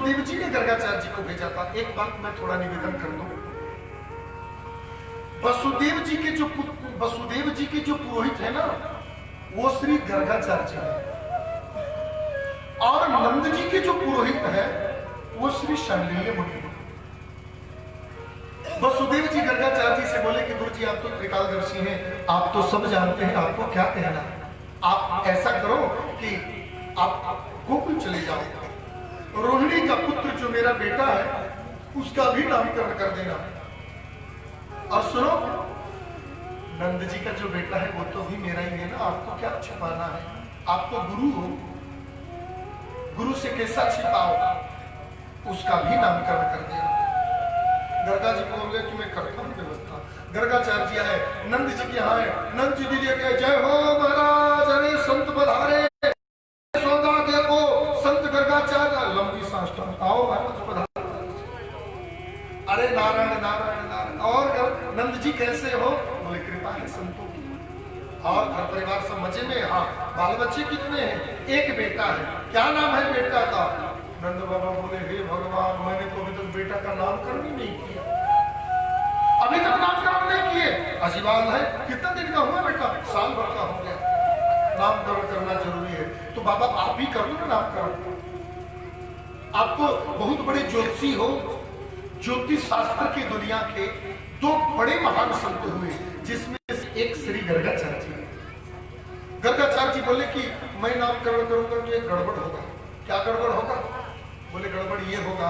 वसुदेव जी ने गर्गाचार्य जी को भेजा था। एक बात मैं थोड़ा निवेदन कर दूं, वसुदेव जी के जो पुरोहित है ना, वो श्री गर्गाचार्य जी है, और नंद जी के जो पुरोहित है वो श्री शांडिल्य मुनि। वसुदेव जी गर्गाचार्य जी से बोले कि गुरु जी आप तो त्रिकालदर्शी हैं, आप तो सब जानते हैं, आपको क्या कहना, आप ऐसा करो कि आप गोकुल चले जाओ, रोहिणी का पुत्र जो मेरा बेटा है उसका भी नामकरण कर देना, और सुनो नंद जी का जो बेटा है वो तो भी मेरा ही है ना, आपको क्या छिपाना है, आप तो गुरु हो, गुरु से कैसा छिपाओ, उसका भी नामकरण कर देना। गर्गा जी को बोले कि मैं करता हूँ व्यवस्था। गर्गाचार्य जी आए, नंद जी के यहाँ है, नंद जी दीजिए के जय हो महाराज, अरे संत बधारे, सौदा देखो संत गर्गाचार्य, लंबी सांस आओ महाराज पधारो, अरे नारायण नारायण नारायण। और नंद जी कैसे हो, बोले कृपा है संतों की, और घर परिवार सब मजे में, हाँ बाल बच्चे कितने हैं, एक बेटा है, क्या नाम है बेटा का, नंद बाबा बोले हे भगवान मैंने तो अभी तक बेटा का नामकरण ही नहीं किया, अभी तक नामकरण नहीं किए, अजीब बात है, कितना दिन का हुआ बेटा, साल भर का हो गया, नामकरण करना जरूरी है, तो बाबा आप भी कर लो ना नामकरण, आप तो बहुत बड़े ज्योतिषी हो, ज्योतिष शास्त्र की दुनिया के दो बड़े महान संत हुए, जिसमें एक श्री गर्गाचार्य जी। गर्गाचार्य जी बोले कि मैं नामकरण करूंगा तो एक गड़बड़ होगा, क्या गड़बड़ होगा, बोले गड़बड़ ये होगा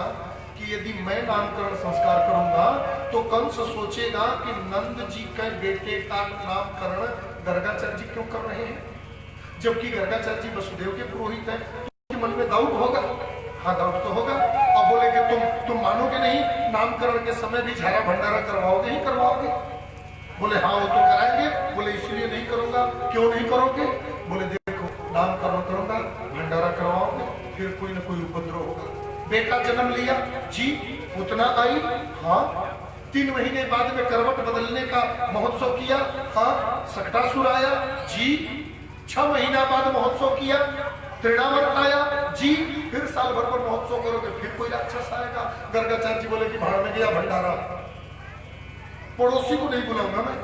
कि यदि मैं नामकरण संस्कार करूंगा तो कंस सोचेगा कि नंद जी के बेटे का नामकरण गर्गाचार्य जी क्यों कर रहे हैं, जबकि गर्गाचार्य जी वसुदेव के पुरोहित हैं, तो मन में डाउट होगा, हाँ डाउट तो होगा। अब बोले कि तुम मानोगे नहीं, नामकरण के समय भी झारा भंडारा करवाओगे ही करवाओगे, बोले हाँ वो तो कराएंगे, बोले इसलिए नहीं करूंगा, क्यों नहीं करोगे, बोले देखो नामकरण करूंगा, भंडारा करवाओगे, फिर कोई ना कोई उपद्रव होगा, बेटा जन्म लिया जी, उतना आई, हाँ 3 महीने बाद में करवट बदलने का महोत्सव किया, हाँ सकटासुर आया जी, 6 महीना बाद महोत्सव किया, तृणावर्त आया जी, फिर साल भर पर महोत्सव करोगे, फिर कोई राक्षस आएगा। गर्गाचार्य जी बोले कि भाड़ में गया भंडारा, पड़ोसी को नहीं बुलाऊंगा मैं,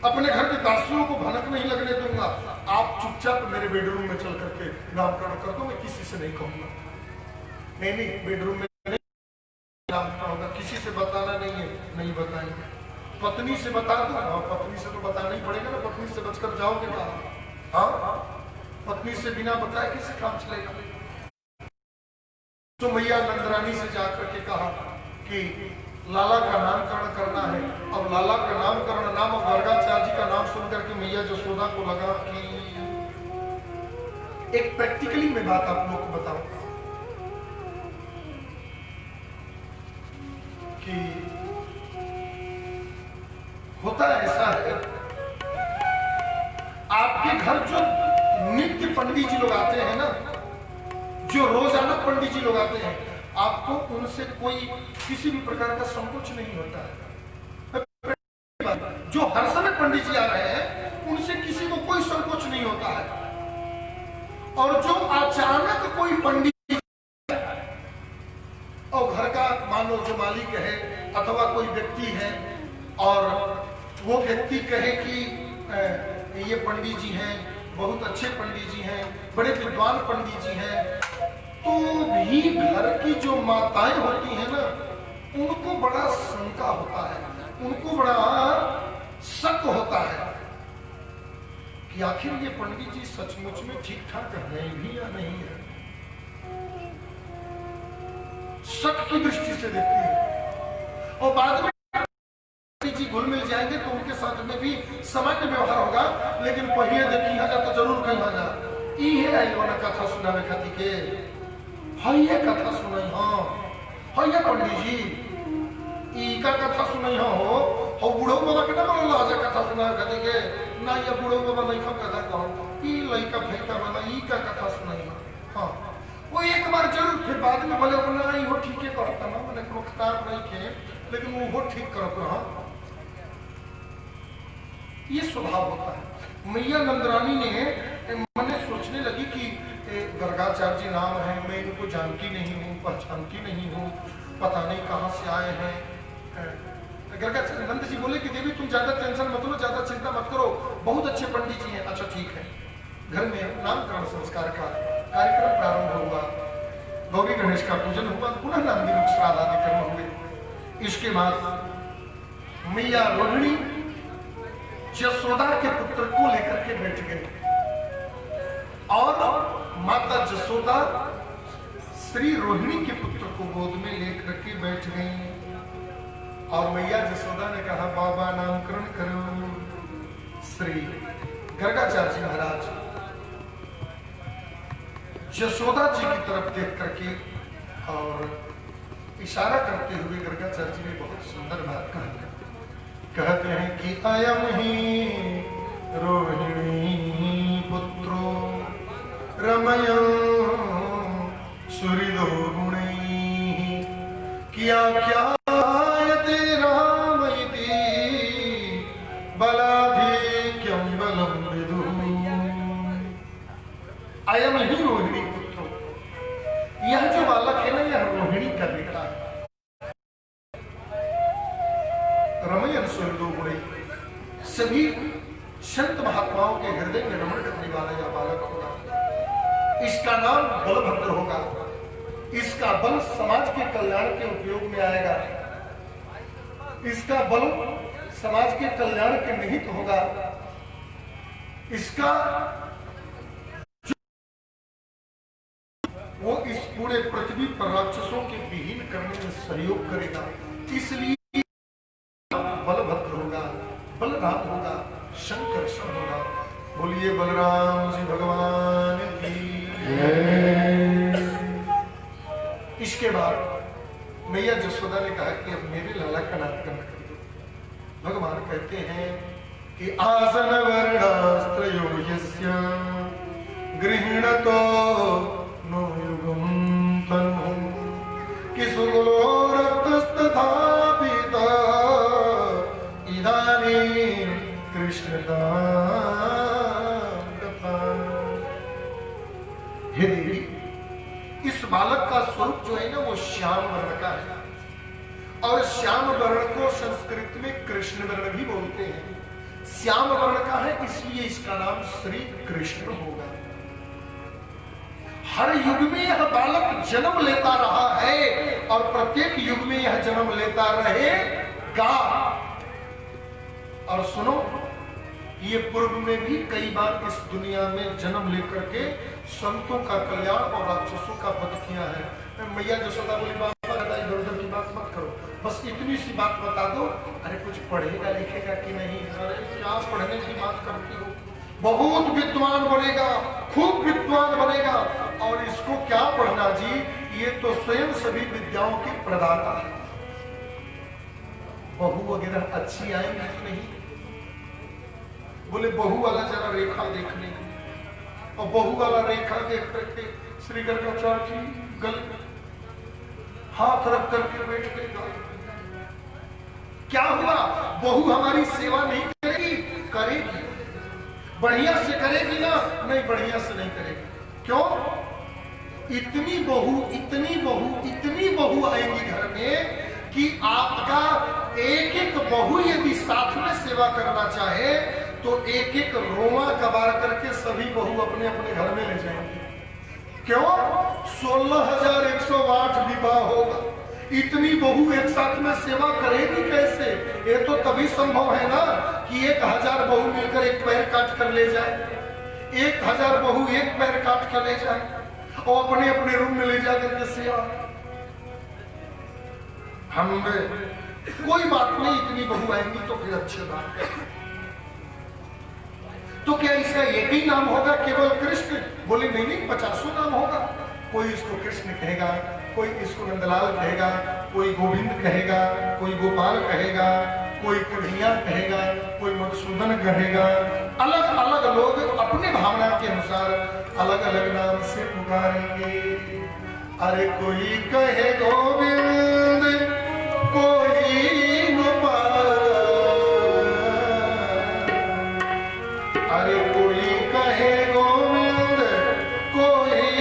अपने घर के दासियों को भनक नहीं लगने दूंगा, आप चुपचाप मेरे बेडरूम में चल करके नामकरण कर दो, मैं किसी से नहीं कहूंगा, नहीं बेडरूम में नहीं नामकरण होगा, किसी से बताना नहीं है, नहीं बताएंगे, पत्नी से बता दो, हाँ पत्नी से तो बताना ही पड़ेगा ना, पत्नी से बचकर जाओगे ना, हाँ पत्नी से बिना बताए किसी काम चलेगा। तो मैया नंदरानी से जाकर के कहा कि लाला का नामकरण करना है, अब लाला का नामकरण नाम और गर्गाचार्य जी का नाम सुनकर के मैया जसोदा को लगा कि एक प्रैक्टिकली में बात आप लोग को बताऊं कि होता ऐसा है, आपके घर जो नित्य पंडित जी लोग आते हैं ना, जो रोजाना पंडित जी लोग आते हैं, आपको उनसे कोई किसी भी प्रकार का संकोच नहीं होता है, जो हर समय पंडित जी आ रहे हैं उनसे किसी को कोई संकोच नहीं होता है, और जो अचानक कोई पंडित और घर का मान लो जो मालिक है अथवा कोई व्यक्ति है, और वो व्यक्ति कहे कि ये पंडित जी हैं, बहुत अच्छे पंडित जी हैं, बड़े विद्वान पंडित जी हैं, तो भी घर की जो माताएं होती हैं ना, उनको बड़ा शंका होता है, उनको बड़ा शक होता है कि आखिर ये पंडित जी सचमुच में ठीक ठाक हैं भी या नहीं है, शक की दृष्टि से देखती है, और बाद में जी घुल मिल जाएंगे तो उनके साथ में भी सामान्य व्यवहार होगा, लेकिन पहले देखी जा तो जरूर कहीं आ जा ये आइलवाना कथा सुनावे खाती के, हाँ ये कथा सुनाई, हाँ ये पंडित जी ई का कथा सुनाई, हो बूढ़ो बाबा के ना बोलो आजा कथा सुनावे खाती के, ना ये बूढ़ो बाबा नहीं खा कथा कहो, ई लइका भैका वाला ई का कथा सुनाई, हाँ वो एक बार जरूर, फिर बाद में बोले बोला वो ठीक है करता ना, मैंने कोनो खिताब नहीं के, लेकिन वो ठीक करता, हाँ ये स्वभाव होता है। मैया नंदरानी ने मैंने सोचने लगी कि गर्गाचार्य जी नाम है, मैं इनको जानती नहीं हूँ, पहचानती नहीं हूँ, पता नहीं कहाँ से आए हैं। गर्गाचार्य नंद जी बोले कि देवी तुम ज्यादा टेंशन मत लो, ज्यादा चिंता मत करो, बहुत अच्छे पंडित जी हैं। अच्छा ठीक है। घर में नामकरण संस्कार का कार्यक्रम प्रारंभ हुआ, गौरी गणेश का पूजन हुआ, पुनः नाम दिनों श्राद्ध आदि कर्म हुए। इसके बाद मैया रोहिणी यशोदा के पुत्र को लेकर के बैठ गई और माता यशोदा श्री रोहिणी के पुत्र को गोद में लेकर के बैठ गई। और मैया यशोदा ने कहा बाबा नामकरण करो। श्री गर्गाचार्य जी महाराज यशोदा जी की तरफ देख करके और इशारा करते हुए गर्गाचार्य जी ने बहुत सुंदर बात कहा। कहते हैं कि अयम ही रोहिणी पुत्रो रमयं सुहृदो गुणैः किया क्या अयम ही रोहिणी पुत्रो, यह जो बालक है ना, यह रोहिणी का बेटा है। रमयन सुहृदो गुणैः, सभी संत महात्माओं के हृदय में रमण करने वाला यह बालक होगा। इसका नाम बलभद्र होगा। इसका बल समाज के कल्याण के उपयोग में आएगा। इसका बल समाज के कल्याण के निहित होगा। इसका वो इस पूरे पृथ्वी पर राक्षसों के विहीन करने में सहयोग करेगा। इसलिए बलभद्र होगा, बलराम होगा, शंकरषण होगा। बोलिए बलराम जी भगवान की। इसके बाद मैया यशोदा ने कहा कि अब मेरे लाला का नामकरण कर दो। भगवान कहते हैं कि आसन वर्णास्त्रयो यस्य गृहीणतो नो युगं तन्नु किसुगुलो रक्तस्तथा पीता इदानीं कृष्णता कथा। हे देवी, इस बालक का स्वरूप जो है ना वो श्याम वर्ण का है, और श्याम वर्ण को संस्कृत में कृष्ण वर्ण भी बोलते हैं। श्याम वर्ण का है इसलिए इसका नाम श्री कृष्ण होगा। हर युग में यह बालक जन्म लेता रहा है और प्रत्येक युग में यह जन्म लेता रहेगा। और सुनो, ये पूर्व में भी कई बार इस दुनिया में जन्म लेकर के संतों का कल्याण और राक्षसों का वध किया है। मैया यशोदा बोली बाबा इधर उधर की बात मत करो, बस इतनी सी बात बता दो। अरे कुछ पढ़ेगा लिखेगा कि नहीं? अरे क्या पढ़ने की बात करती हो? बहुत विद्वान बनेगा, खूब विद्वान बनेगा। और इसको क्या पढ़ना जी, ये तो स्वयं सभी विद्याओं के प्रदाता है। बहू वगैरह अच्छी आएंगी कि नहीं? बोले बहू वाला जरा रेखा देखने, और बहू वाला रेखा देख करके श्री गर्गाचार्य जी गले हाथ रख करके बैठ गए। क्या हुआ? बहू हमारी सेवा नहीं करेगी? करेगी, बढ़िया से करेगी ना? नहीं, बढ़िया से नहीं करेगी। क्यों? इतनी बहू इतनी बहू इतनी बहू आएगी घर में कि आपका एक एक बहू यदि साथ में सेवा करना चाहे तो एक एक रोमा कबार करके सभी बहू अपने अपने घर में ले जाएंगे। क्यों? 16,108 विवाह होगा। इतनी बहू एक साथ में सेवा करेगी कैसे? ये तो तभी संभव है ना कि 1000 बहू मिलकर एक पैर काट कर ले जाए, 1000 बहू एक पैर काट कर ले जाए और अपने अपने रूम में ले जाकर के सेवा। हम कोई बात नहीं, इतनी बहू आएंगी तो फिर अच्छी बात है। तो क्या इसका एक ही नाम होगा केवल कृष्ण? बोले नहीं नहीं, 50 नाम होगा। कोई इसको कृष्ण कहेगा, कोई इसको नंदलाल कहेगा, कोई गोविंद कहेगा, कोई गोपाल कहेगा, कोई कन्हैया कहेगा, कोई मधुसूदन कहेगा। अलग अलग लोग अपने भावना के अनुसार अलग अलग नाम से पुकारेंगे। अरे कोई कहे गोविंद, कोई गोपाल, अरे कोई कहे गोविंद, कोई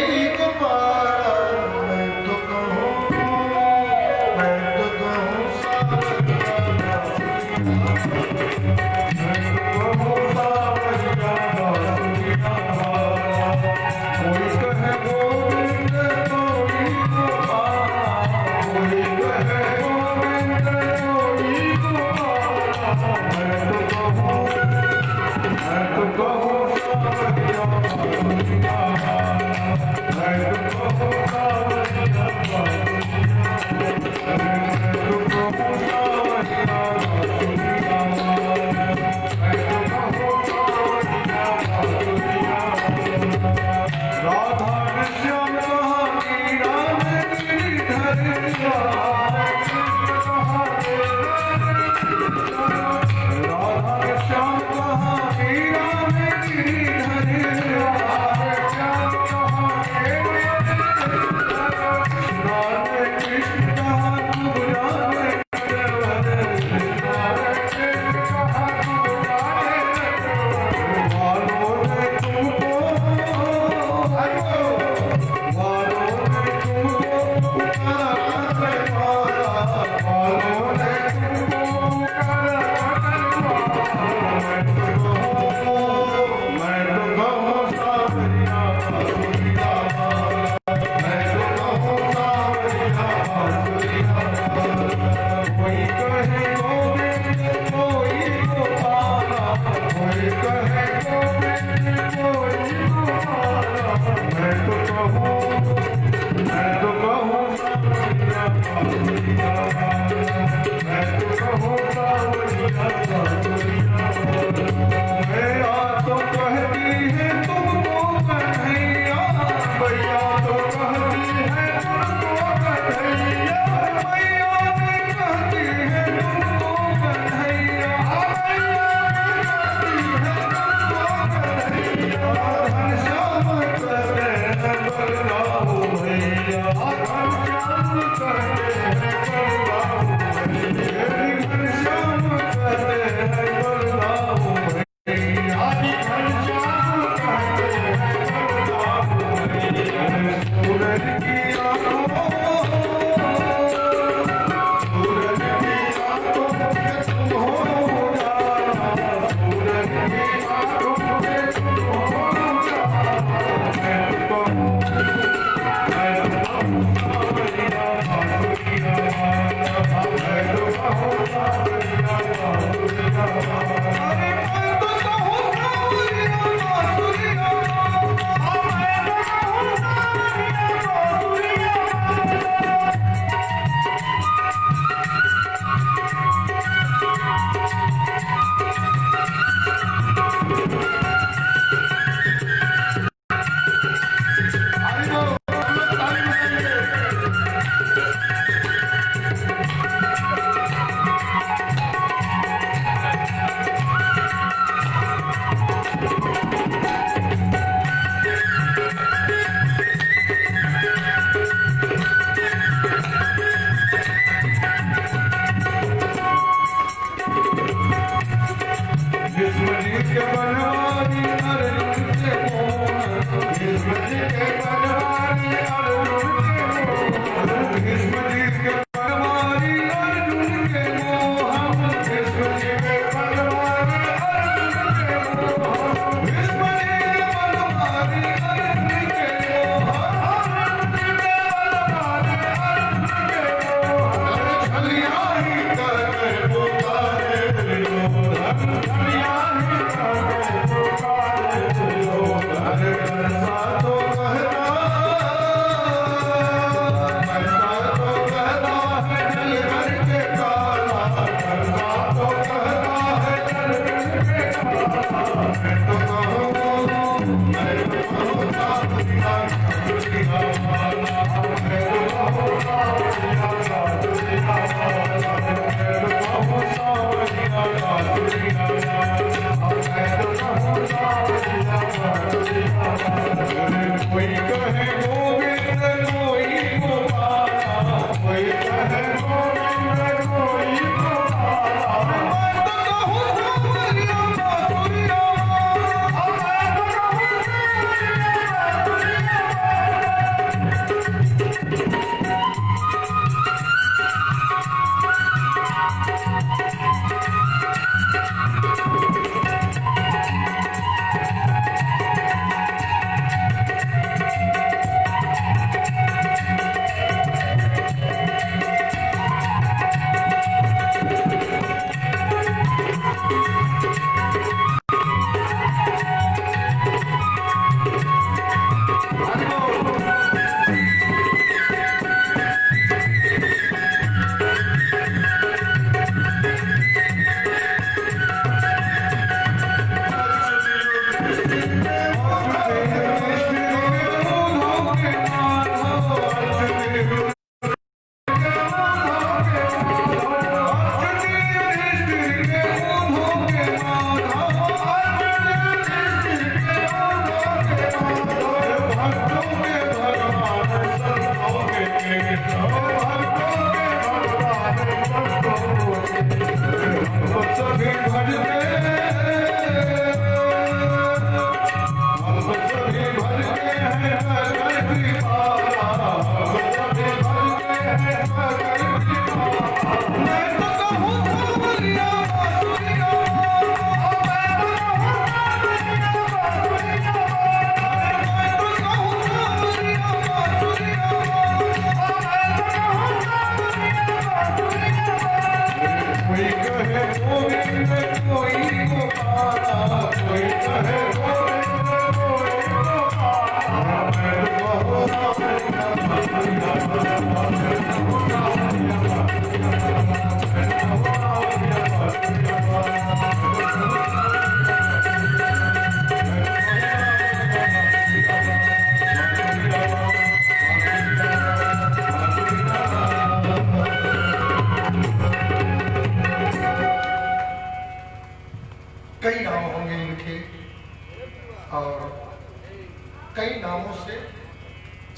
Hallelujah.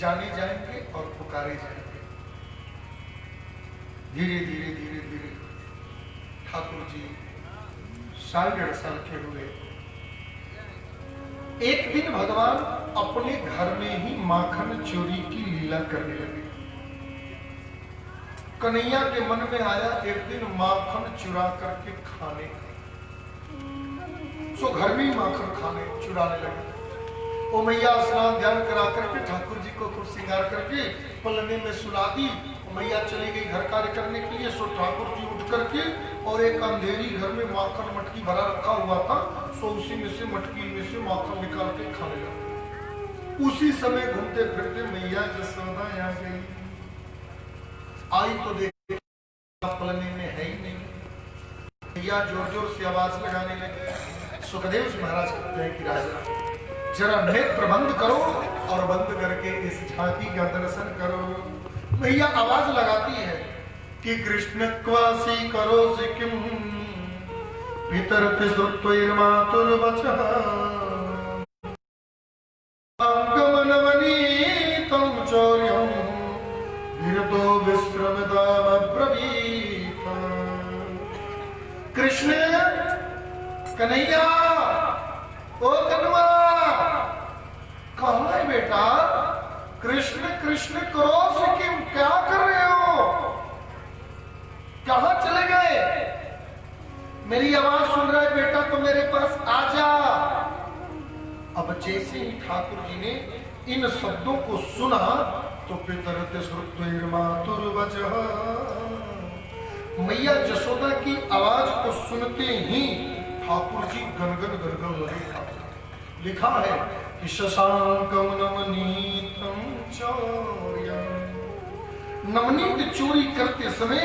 जाने जाएंगे और पुकारे जाएंगे। धीरे धीरे धीरे धीरे ठाकुर जी 1.5 साल के हुए। एक दिन भगवान अपने घर में ही माखन चोरी की लीला करने लगे। कन्हैया के मन में आया एक दिन माखन चुरा करके खाने का, सो घर में ही माखन खाने चुराने लगे। वो मैया स्नान ध्यान करा करके ठाकुर जी को खूब श्रृंगार करके पलने में सुला दी। मैया चली गई घर कार्य करने के लिए। सो ठाकुर जी उठ करके और एक अंधेरी घर में माखन मटकी भरा रखा हुआ था, सो उसी में से मटकी में से माखन निकाल के खाने लगे। उसी समय घूमते फिरते मैया जसोदा आ गई। आई तो देख पलने में है ही नहीं। मैया जोर जोर से आवाज लगाने लगी, सुखदेव जी महाराज कहते हैं कि राजा जरा नेत्र बंद करो और बंद करके इस झांकी का दर्शन करो। मैया आवाज लगाती है कि कृष्ण क्वासी करो सिकिम पितर श्रुत्वैर्मातुर वचः अंगमनवनीतं चौर्यं विरतो विश्रमदाम ब्रवीत। कृष्ण कन्हैया, ओ कन्हवा, कहाँ है बेटा? कृष्ण कृष्ण करो सिकिम, क्या कर रहे हो? कहाँ चले गए? मेरी आवाज सुन रहा है बेटा तो मेरे पास आ जा। अब जैसे ही ठाकुर जी ने इन शब्दों को सुना तो पितरते श्रुत्वैर्मातुर वचः, मैया जसोदा की आवाज को सुनते ही ठाकुर जी गनगन गरगन लगे। लिखा है कि शशांकम नवनीतम चौर्यम, नवनीत चोरी करते समय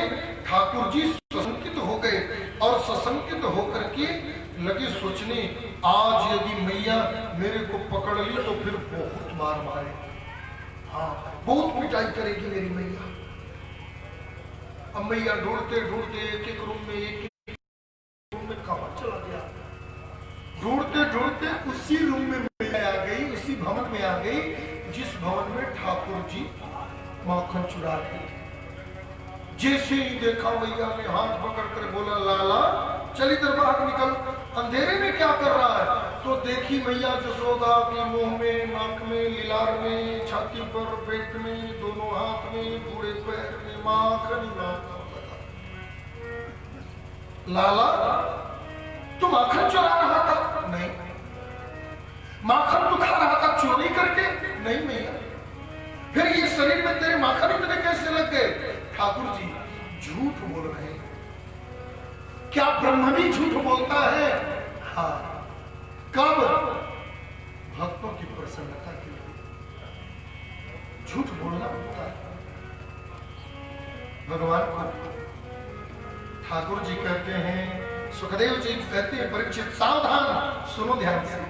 ठाकुर जी सशंकित हो गए और सशंकित होकर के लगे सोचने, आज यदि मैया मेरे को पकड़ ली तो फिर बहुत मार मारे, हाँ बहुत पिटाई करेगी मेरी मैया। अब मैया ढूंढते ढूंढते एक एक रूम में कहां चला गया। ढूंढते ढूंढते उसी रूम में मैया आ गई, उसी भवन में आ गई जिस भवन में ठाकुर जी माखन चुरा रहे थे। जैसे ही देखा मैया ने हाथ पकड़ कर बोला, लाला चल इधर बाहर निकल, अंधेरे में क्या कर रहा है? तो देखी मैया जसोदा के मुंह में, नाक में, लीलार में, छाती पर, पेट में, दोनों हाथ में, पूरे पैर में माखन ही माखन। लाला तू माखन चुरा रहा था? नहीं। माखन तू खा रहा था चोरी करके? नहीं मैया। फिर ये शरीर में तेरे माखन इतने कैसे लग गए? ठाकुर जी झूठ बोल रहे हैं। क्या ब्रह्म भी झूठ बोलता है? हाँ। कब? भक्तों की प्रसन्नता के लिए झूठ बोलना होता है। भगवान को ठाकुर जी कहते हैं, सुखदेव जी कहते हैं, परीक्षित सावधान सुनो ध्यान से।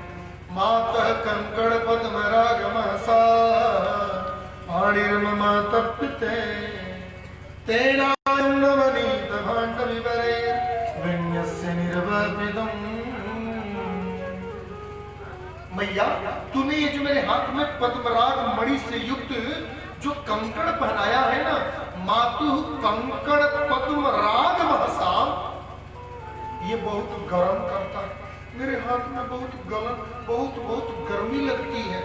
मातः कंकड़ पद्म रागमसा पाणिर्मम तप्यते तेना नवनीत भाण्ड विवरे विन्यस्य निर्वपितम्। मैया तूने ये जो मेरे हाथ में पद्मराग मणि से युक्त जो कंकड़ पहनाया है ना, मातु कंकड़ पद्मराग महसा, ये बहुत गर्म करता है। मेरे हाथ में बहुत गर्मी लगती है।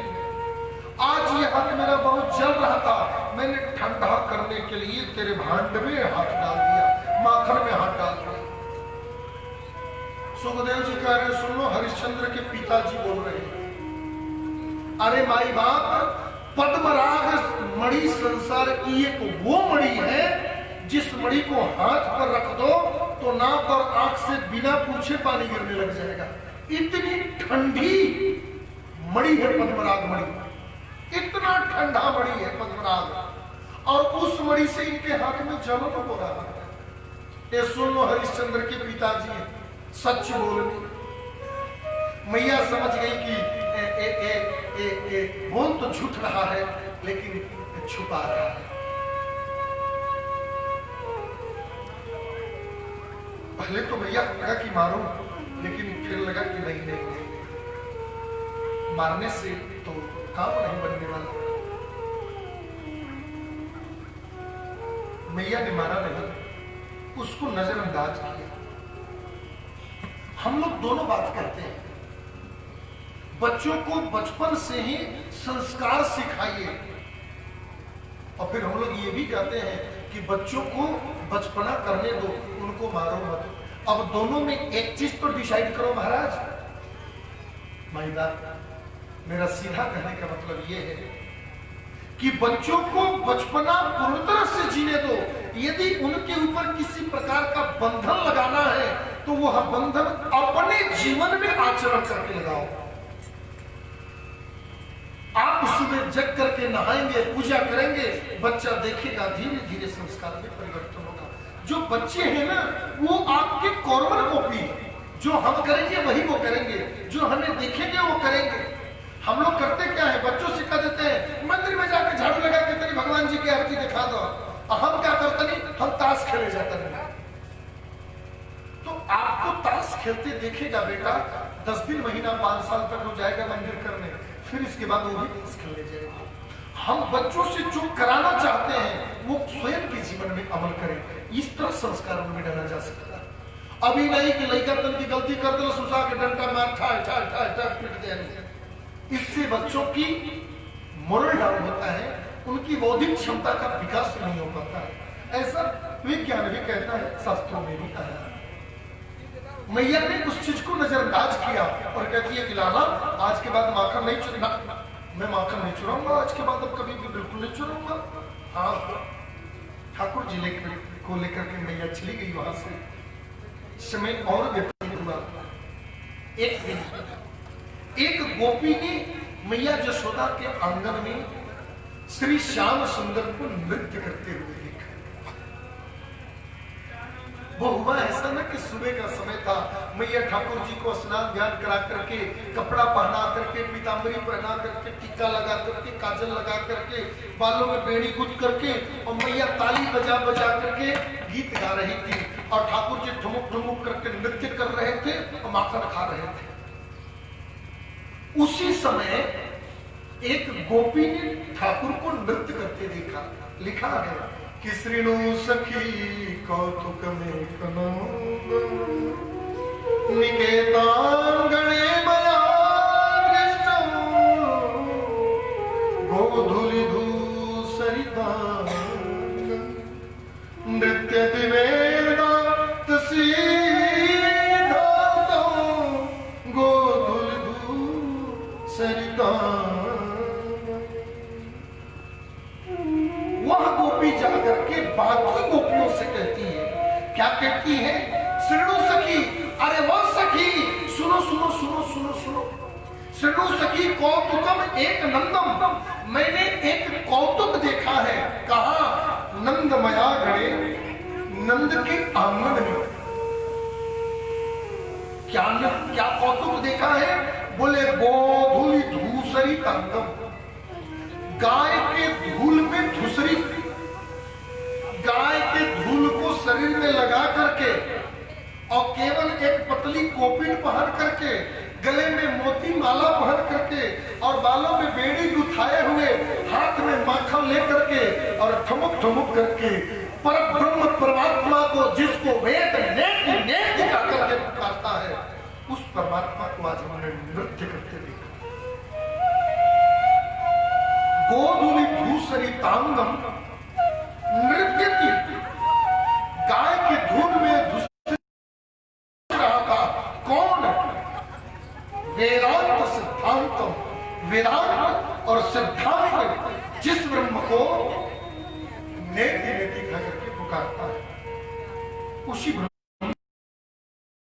आज ये हाथ मेरा बहुत जल रहा था, मैंने ठंडा करने के लिए तेरे भांड में हाथ डाल दिया, माखन में हाथ डाल दिया। सुखदेव जी कह रहे, सुन लो, हरिश्चंद्र के पिताजी बोल रहे हैं, अरे माई बाप, पद्मराग मणि संसार की एक वो मणि है जिस मणि को हाथ पर रख दो तो नाक और आंख से बिना पूछे पानी गिरने लग जाएगा। इतनी ठंडी मणि है पद्मराग मणि, इतना ठंडा मणि है पद्मराग, और उस मणि से इनके हाथ में जलन हो रहा है। ये सुन लो, हरिश्चंद्र के पिताजी हैं, सच बोलने। मैया समझ गई कि बोल तो झूठ रहा है लेकिन छुपा रहा है। पहले तो मैया को लगा कि मारो, लेकिन फिर लगा कि नहीं, मारने से तो काम नहीं बनने वाला। मैया ने मारा नहीं, उसको नजरअंदाज किया। हम लोग दोनों बात करते हैं, बच्चों को बचपन से ही संस्कार सिखाइए, और फिर हम लोग ये भी कहते हैं कि बच्चों को बचपना करने दो, उनको मारो मत। अब दोनों में एक चीज तो डिसाइड करो महाराज। महिला, मेरा सीधा कहने का मतलब ये है कि बच्चों को बचपना पूरी तरह से जीने दो। यदि उनके ऊपर किसी प्रकार का बंधन लगाना है तो वह बंधन अपने जीवन में आचरण करके लगाओ। आप सुबह जग करके नहाएंगे, पूजा करेंगे, बच्चा देखेगा, धीरे धीरे संस्कार में परिवर्तन होगा। जो बच्चे हैं ना, वो आपके कॉर्नर कॉपी, जो हम करेंगे वही वो करेंगे, जो हमें देखेंगे वो करेंगे। हम लोग करते क्या है, बच्चों से कह देते हैं मंदिर में जाकर झाड़ू लगा के तेरे भगवान जी की आरती दिखा दो, और हम क्या करते नहीं, हम ताश खेले जाते नहीं। तो आपको ताश खेलते देखेगा बेटा 10 दिन, महीना, 5 साल तक हो जाएगा मंदिर करने, फिर इसके बाद वो भी ताश खेलने जाएगा। हम बच्चों से जो कराना चाहते हैं वो स्वयं के जीवन में अमल करें, इस तरह संस्कार उनमें डाला जा सकता है। अभी नहीं कि लड़का तन की गलती कर दो, सुसा के डंडा मार ठाए ठाए ठाए ठाए पीट दे। इससे बच्चों की मोरल डाउन होता है, उनकी बौद्धिक क्षमता का विकास नहीं हो पाता है। ऐसा विज्ञान भी कहता है, शास्त्रों में भी आया है। मैया ने उस चीज को नजरअंदाज किया और कहती है कि लाला आज के बाद माखन नहीं चुरा, मैं माखन नहीं चुराऊंगा आज के बाद, अब कभी भी बिल्कुल नहीं चुराऊंगा। हाँ, ठाकुर जी को लेकर के मैया चली गई वहां से। समय और व्यतीत हुआ। एक दिन एक गोपी ने मैया जशोदा के आंगन में श्री श्याम सुंदर को नृत्य करते हुए देखा। वो हुआ ऐसा ना कि सुबह का समय था, मैया ठाकुर जी को स्नान ध्यान करा करके, कपड़ा पहना करके, पीतांबरी पहना करके, टीका लगा करके, काजल लगा करके, बालों में बेड़ी गुथ करके, और मैया ताली बजा बजा करके गीत गा रही थी, और ठाकुर जी ठुमुक ठुमुक करके नृत्य कर रहे थे और माखन खा रहे थे। उसी समय एक गोपी ने ठाकुर को नृत्य करते देखा। लिखा है कि श्रीणु सखी कौतुक में कनंद निकेतांगणे मया कृष्ण गोधूलि धूसरिता नृत्य दिवेदा गोधूलि धूसरिता। वह गोपी जाकर के बाकी गोपियों से कहती है, क्या कहती है, श्रीणु सखी, अरे वह सखी, सुनो सुनो सुनो सुनो सुनो, श्रीणु सखी कौतुकम एक नंदम, मैंने एक कौतुक देखा है। कहा? नंदमया गणे, नंद के आंगन में। क्या कौतुक देखा है? बोले गोधूलि धूसरी तांडव, गाय के धूल में धुसरी, गाय के धूल को शरीर में लगा करके और केवल एक पतली कोपिन पहन करके, गले में मोती माला पहन करके और बालों में बेड़ी गुथाए हुए, हाथ में माखन लेकर के और ठुमुक ठुमुक करके पर ब्रह्म परमात्मा को, जिसको वेद नेक नेक दिखा करके पुकारता है, उस परमात्मा को आज हमने नृत्य करते देखा। गोधूलि धूसरी तांगम नृत्यति, गाय के धूल में धुस रहा था। कौन? वेदांत सिद्धांतम, वेदांत और सिद्धांत जिस ब्रह्म को नेति नेति कह करके पुकारता है, उसी ब्रह्म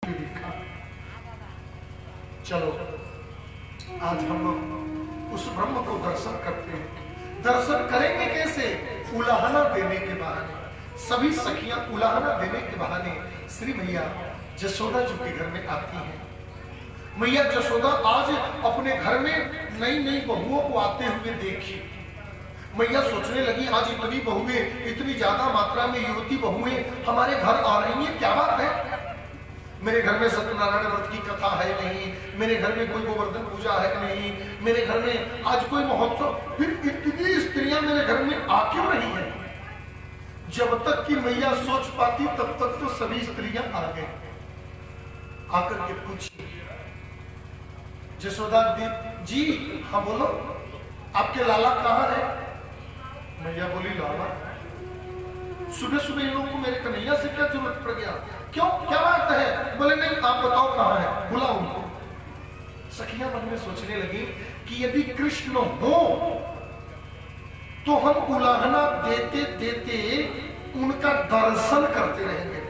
को देखा। चलो आज हम लोग उस ब्रह्म को दर्शन करते हैं। दर्शन करेंगे कैसे? उलाहना देने के बहाने। सभी सखियां उलाहना देने के बहाने श्री मैया जसोदा जी के घर में आती हैं। मैया जसोदा आज अपने घर में नई नई बहुओं को आते हुए देखी। मैया सोचने लगी, आज इतनी बहुएं, इतनी ज्यादा मात्रा में युवती बहुएं हमारे घर आ रही हैं, क्या बात है? मेरे घर में सत्यनारायण व्रत की कथा है नहीं, मेरे घर में कोई गोवर्धन पूजा है नहीं, मेरे घर में आज कोई महोत्सव, फिर इतनी स्त्रियां मेरे घर में आ क्यों रही हैं? जब तक कि मैया सोच पाती तब तक तो सभी स्त्रियां आ गए, आकर के पूछी जसोदा दी जी, हाँ बोलो आपके लाला कहाँ है? मैया बोली लाला, सुबह सुबह इन लोगों को मेरे कन्हैया से क्या जरूरत पड़ गया? क्यों, क्या बात है? बोले नहीं, आप बताओ कहाँ है, बुलाओ उनको। सखियां मन में सोचने लगी कि यदि कृष्ण हो तो हम उलाहना देते देते उनका दर्शन करते रहेंगे,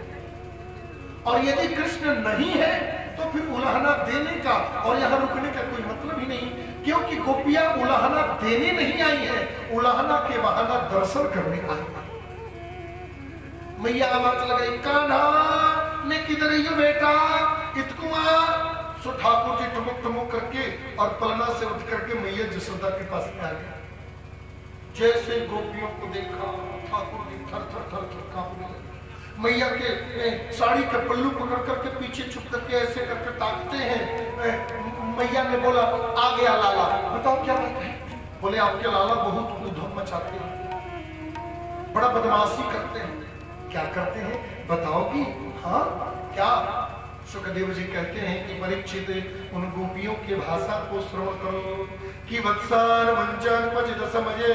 और यदि कृष्ण नहीं है तो फिर उलाहना देने का और यहां रुकने का कोई मतलब ही नहीं, क्योंकि गोपियां उलाहना देने नहीं आई है, उलाहना के बहाना दर्शन करने आई है। मैया आवाज लगाई, कान्हा ने किधर ही बेटा, इतकुआ। सो ठाकुर जी ठुमुक ठुमुक करके और पलना से उठ करके मैया जसोदा के पास में आ गए। जैसे गोपियों को देखा ठाकुर जी थर थर थर थर कांपने लगे। मैया के साड़ी के पल्लू पकड़ करके पीछे छुप करके ऐसे करके ताकते हैं। मैया ने बोला, आ गया लाला, बताओ क्या बात है? बोले आपके लाला बहुत उधम मचाते हैं, बड़ा बदमाशी करते हैं। क्या करते हैं बताओगी? हाँ क्या? सुखदेव जी कहते हैं कि परीक्षित उन गोपियों की भाषा को श्रवण करो कि वत्सान वंचन पचित समझे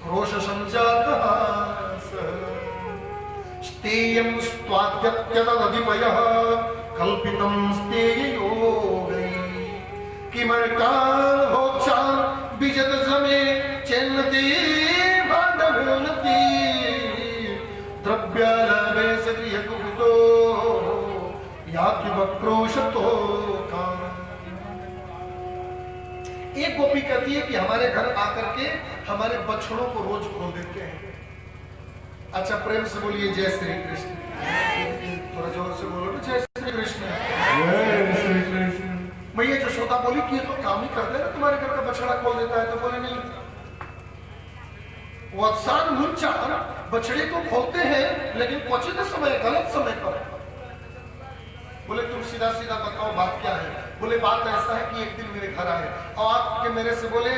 क्रोश संजात स्तेयं स्वाद्यत्यदधिपयः कल्पितं स्तेययोगै किमर्कान् भोक्षान् विजत समे चेन्नति भाण्डवेनति द्रव्यालवे सगृहकुपितो याति वक्रोशतो काम। एक गोपी कहती है कि हमारे घर आकर के हमारे बछड़ों को रोज खोल देते हैं। अच्छा प्रेम से बोलिए जय श्री कृष्ण, थोड़ा जोर से बोलो जय श्री कृष्ण। मैया जसोदा बोली कि ये तो काम ही करते हैं, तुम्हारे घर का बछड़ा खोल देता है। तो बोले नहीं, वत्सान मुंचान बछड़े को खोलते हैं लेकिन क्वचित समय, गलत समय पर। बोले तुम सीधा सीधा बताओ बात क्या है? बोले बात ऐसा है कि एक दिन मेरे घर आए और आपके मेरे से बोले,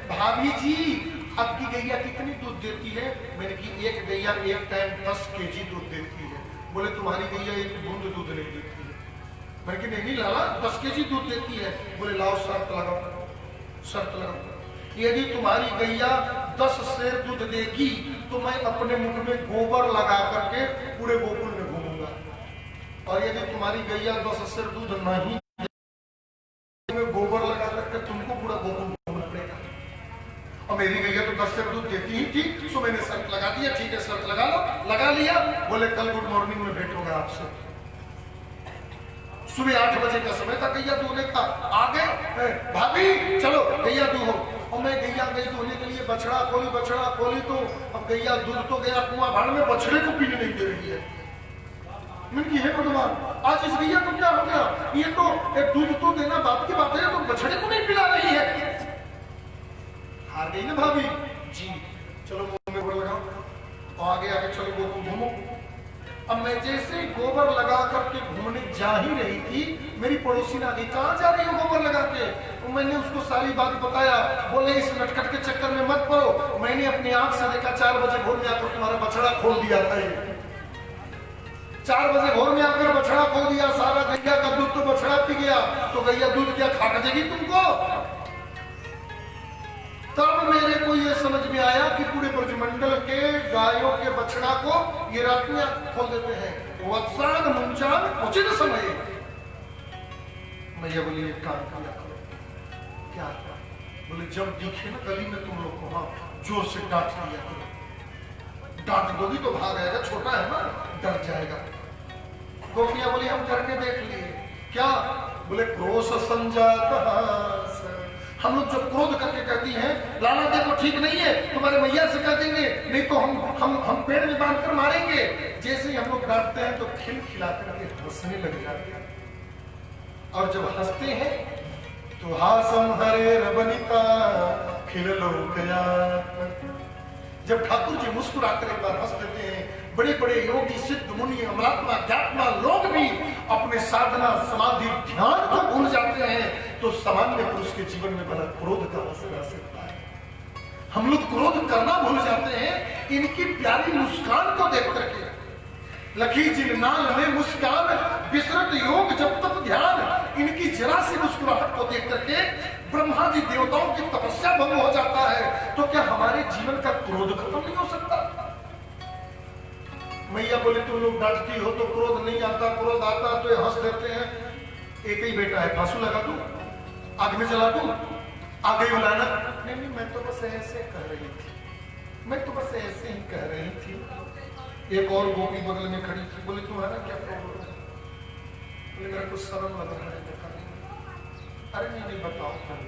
भाभी जी आपकी गैया कितनी दूध देती है? मैंने की एक गैया एक टाइम 10 केजी दूध देती है। बोले तुम्हारी गैया एक बूंद दूध नहीं देती है। मैंने की नहीं लाला 10 केजी दूध देती है। बोले लाओ शर्त लगाओ, शर्त लगाओ, यदि तुम्हारी गैया 10 सेर दूध देगी तो मैं अपने मुख में गोबर लगा करके पूरे गोकुल में घूमूंगा, और यदि तुम्हारी गैया 10 सेर दूध नहीं में गोबर लगा करके तुमको पूरा गोकुल घूमना पड़ेगा। और मेरी गैया तो 10 सेर दूध देती ही थी, सो मैंने शर्त लगा दिया। ठीक है शर्त लगा लो। लगा लिया। बोले कल गुड मॉर्निंग में भेंट होगा आपसे। सुबह 8 बजे का समय था गैया दूहने का। आ गए, भाभी चलो गैया दूहो। और मैं गैया गई धोने के लिए, बछड़ा खोली तो अब गैया दूध तो गया कुआं भाड़ में, बछड़े को पीने नहीं दे रही है। मैंने हे भगवान, आज इस गैया को क्या हो गया? ये तो एक दूध तो देना बात की बात है, तो बछड़े को नहीं पिला रही है। हार गई ना भाभी जी, चलो मुंह में गोबर लगाओ और आगे आगे चलो गोकुल घूमो। अब मैं जैसे गोबर लगा करके घूमने जा ही रही थी, मेरी पड़ोसी ने आगे, कहाँ जा रही हो गोबर लगा के? तो मैंने उसको सारी बात बताया। बोले इस नटखट के चक्कर में मत पड़ो, मैंने अपनी आंख से देखा 4 बजे भोर में आकर तुम्हारा बछड़ा खोल दिया था। 4 बजे भोर में आकर बछड़ा खोल दिया, सारा गैया का दूध तो बछड़ा पी गया, तो गैया दूध क्या खा देगी तुमको? तब मेरे को ये समझ में आया कि पूरे ब्रजमंडल के गायों के बछड़ा को ये रातियां खोल देते हैं। वत्सान मुंचान उचित समय। मैया बोली एक काम किया करो। क्या? बोले जब दिखे ना गली में तुम लोग को, हाँ जोर से डांट दिया करो। डांट दोगी तो भाग आएगा, छोटा है ना, डर जाएगा। गोपियां बोली हम करके देख लिए। क्या? बोले क्रोश संजात। हम लोग जब क्रोध करके कहती हैं लाला देखो ठीक नहीं है, तुम्हारे मैया से कह देंगे, नहीं तो हम पेड़ में बांध कर मारेंगे। जैसे ही हम लोग डांटते हैं तो खिलखिला करके हंसने लग जाते हैं, और जब हंसते हैं तो हासम हरे रबनिता खिललो गया। जब ठाकुर जी मुस्कुराकर एक बार हंस देते हैं, बड़े बड़े योगी सिद्ध मुनि अमरात्मा अध्यात्मा लोग भी अपने साधना समाधि ध्यान को भूल जाते हैं, तो सामान्य पुरुष के जीवन में बड़ा क्रोध का असर आ सकता है। हम लोग क्रोध करना भूल जाते हैं, इनकी प्यारी मुस्कान को देख करके, लखी जिन्नाल में मुस्कान विसरत योग जब तक ध्यान, इनकी जरा सी मुस्कुराहट को देख करके ब्रह्मा जी देवताओं की तपस्या भंग हो जाता है। तो क्या हमारे जीवन का क्रोध खत्म नहीं हो सकता? मैया बोले तुम लोग डांटती हो तो क्रोध नहीं आता, क्रोध आता तो ये हंस देते हैं। एक ही बेटा है, फांसू लगा दूं, आग में जला दूं, आ गई बुलाना? नहीं नहीं, मैं तो बस ऐसे कह रही थी, मैं तो बस ऐसे ही कह रही थी। एक और गोपी बगल में खड़ी थी, बोले तुम्हारा क्या प्रॉब्लम है? बोले मेरा कुछ शर्म लग रहा है बताने। अरे नहीं नहीं बताओ तुम।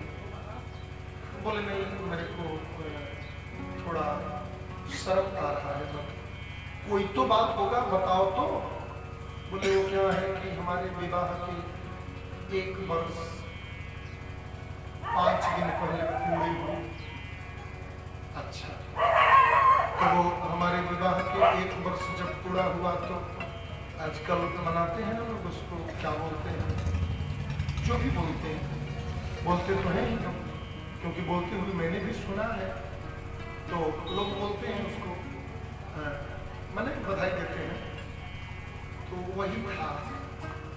बोले नहीं, मेरे को थोड़ा शर्म आ रहा है, मतलब कोई तो बात होगा, बताओ तो। बोले वो क्या है कि हमारे विवाह के 1 वर्ष 5 दिन पहले पूरे हुए। अच्छा, तो वो हमारे विवाह के 1 वर्ष जब पूरा हुआ तो आजकल मनाते हैं ना लोग, उसको क्या बोलते हैं, जो भी बोलते हैं, बोलते तो हैं ही लोग, क्योंकि बोलते हुए मैंने भी सुना है। तो लोग बोलते हैं उसको, मैंने बधाई देते हैं। तो वही था।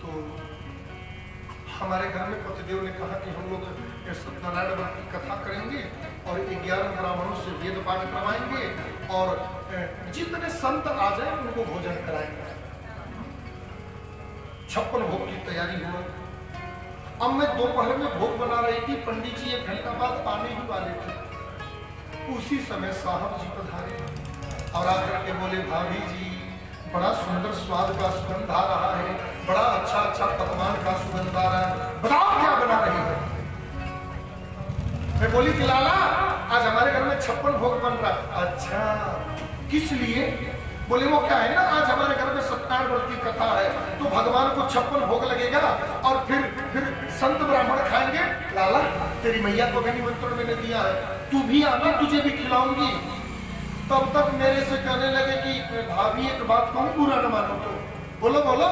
तो हमारे घर में पतिदेव ने कहा कि हम लोग सत्यनारायण व्रत की कथा करेंगे और 11 ब्राह्मणों से वेद पाठ करवाएंगे और जितने संत आ जाए उनको भोजन कराएंगे। 56 भोग की तैयारी हुआ। अब मैं दोपहर में भोग बना रही थी, पंडित जी 1 घंटा बाद आने ही वाले थे। उसी समय साहब जी पधारे और आकर के बोले, भाभी जी बड़ा सुंदर स्वाद का सुगंध आ रहा है, बड़ा अच्छा अच्छा पकवान का सुगंध आ रहा है, बताओ क्या बना रही है? मैं बोली कि लाला आज हमारे घर में 56 भोग बन रहा है। अच्छा किस लिए? बोले वो क्या है ना, आज हमारे घर में सत्यनारायण व्रत की कथा है तो भगवान को 56 भोग लगेगा और फिर संत ब्राह्मण खाएंगे। लाला तेरी मैया को भी निमंत्रण मैंने दिया है, तू भी आना, तुझे भी खिलाऊंगी। तब तक मेरे से कहने लगे कि भाभी एक बात कहूं, बुरा न मानो तो। बोलो बोलो।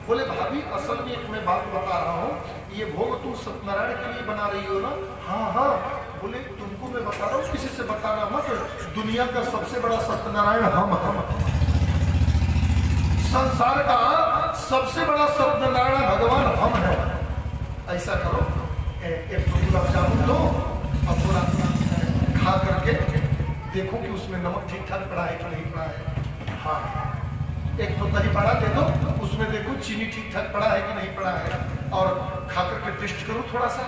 बोले भाभी असल में एक मैं बात बता रहा हूँ, ये भोग तुम सत्यनारायण के लिए बना रही हो ना? हाँ हाँ। बोले तुमको मैं बता रहा हूँ, किसी से बताना मत, दुनिया का सबसे बड़ा सत्यनारायण हम संसार का सबसे बड़ा सत्यनारायण भगवान हम हैं। ऐसा करो, एक गुलाब जामुन दो और थोड़ा खा करके देखो कि उसमें नमक ठीक ठाक पड़ा है कि नहीं पड़ा है। हाँ, एक तो दही बड़ा दे दो, उसमें देखो चीनी ठीक ठाक पड़ा है कि नहीं पड़ा है, और खा करके टेस्ट करो थोड़ा सा।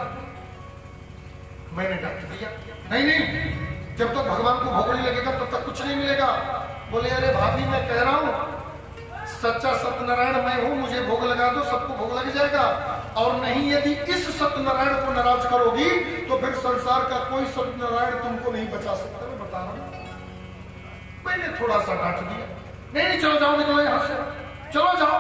मैंने डांट दिया, नहीं नहीं, जब तक भगवान को भोग नहीं लगेगा तब तक कुछ नहीं मिलेगा। बोले अरे भाभी मैं कह रहा हूँ सच्चा सत्यनारायण मैं हूँ, मुझे भोग लगा दो, सबको भोग लग जाएगा। और नहीं, यदि इस सत्यनारायण को नाराज करोगी तो फिर संसार का कोई सत्यनारायण तुमको नहीं बचा सकता। मैं बता रहा हूं। मैंने थोड़ा सा डांट दिया, नहीं नहीं चलो जाओ, निकलो यहां से, चलो जाओ।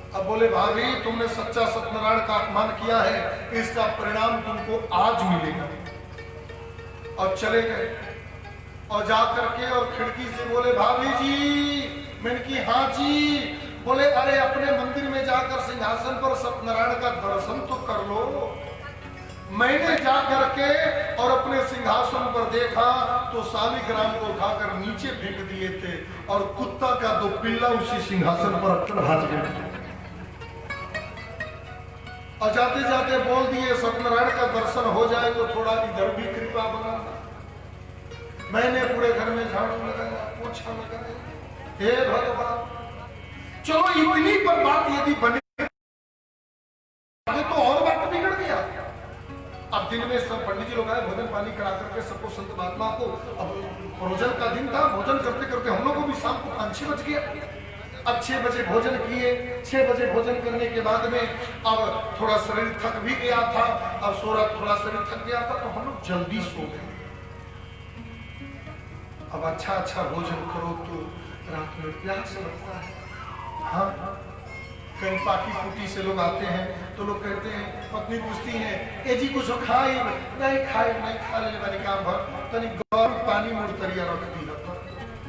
अब बोले भाभी तुमने सच्चा सत्यनारायण का अपमान किया है, इसका परिणाम तुमको आज मिलेगा। और चले गए और जा करके और खिड़की से बोले भाभी जी। मैंने की हाँ जी। बोले अरे अपने मंदिर में जाकर सिंहासन पर सत्यनारायण का दर्शन तो कर लो। मैंने जा करके और अपने सिंहासन पर देखा तो शालिग्राम को उठाकर नीचे फेंक दिए थे और कुत्ता का 2 पिल्ला उसी सिंहासन पर रखकर भाग गए। और जाते जाते बोल दिए सत्यनारायण का दर्शन हो जाए तो थोड़ा इधर भी कृपा बना। मैंने पूरे घर में झाड़ू लगाया, पोछा लगाया, हे भगवान। चलो इतनी पर बात यदि बने तो और बात बिगड़ गया। अब दिन में सब पंडित जी लोग आए, भोजन पानी करा करके सबको संत महात्मा को, अब भोजन का दिन था, भोजन करते करते हम लोग को भी शाम को 5-6 बज गया। अब 6 बजे भोजन किए। 6 बजे भोजन करने के बाद में अब थोड़ा शरीर थक भी गया था, अब सो रहा, थोड़ा शरीर थक गया था तो हम लोग जल्दी सो गए। अब अच्छा अच्छा भोजन करो तो रात में प्यास लगता है। हाँ, कहीं पार्टी पुटी से लोग आते हैं तो लोग कहते हैं, पत्नी पूछती है ए जी कुछ खाए? नहीं खाए, नहीं खा ले मैंने काम भर तनी गरम पानी मुर्तरिया रख दी।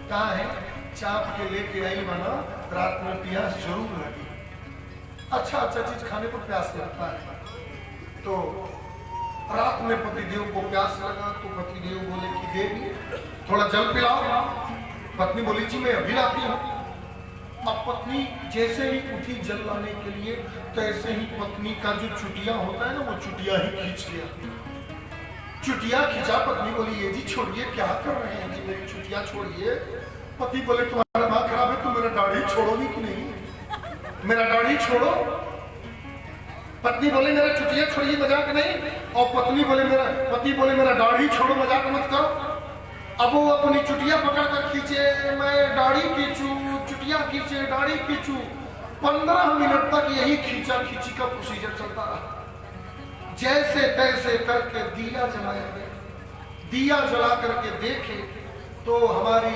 कहाँ है? चाप के लेके आई बना, रात में प्यास जरूर लगी। अच्छा अच्छा चीज खाने पर प्यास लगता है। तो रात में पतिदेव को प्यास लगा तो पतिदेव बोले कि देवी थोड़ा जल पिलाओ। पत्नी बोली जी मैं अभी लाती हूँ। अब पत्नी जैसे ही उठी जल लाने के लिए, तैसे ही पत्नी का जो चुटिया होता है ना, वो चुटिया ही खींच लिया। चुटिया खींचा। पत्नी बोली ये जी छोड़िए, क्या कर रहे हैं जी, मेरी चुटिया छोड़िए। पति बोले तुम्हारा दिमाग खराब है, तुम मेरा दाढ़ी छोड़ोगी कि नहीं, मेरा दाढ़ी छोड़ो। पत्नी बोले मेरा चुटिया छोड़िए, मजाक नहीं। और पति बोले मेरा दाढ़ी छोड़ो, मजाक मत करो। अब वो अपनी चुटिया पकड़ कर खींचे, मैं दाढ़ी खींचू, चुटिया खींचे, दाढ़ी खींचू। 15 मिनट तक यही खींचा खींची का प्रोसीजर चलता रहा। जैसे तैसे करके दिया जलाया गया। दिया जला करके देखे तो हमारी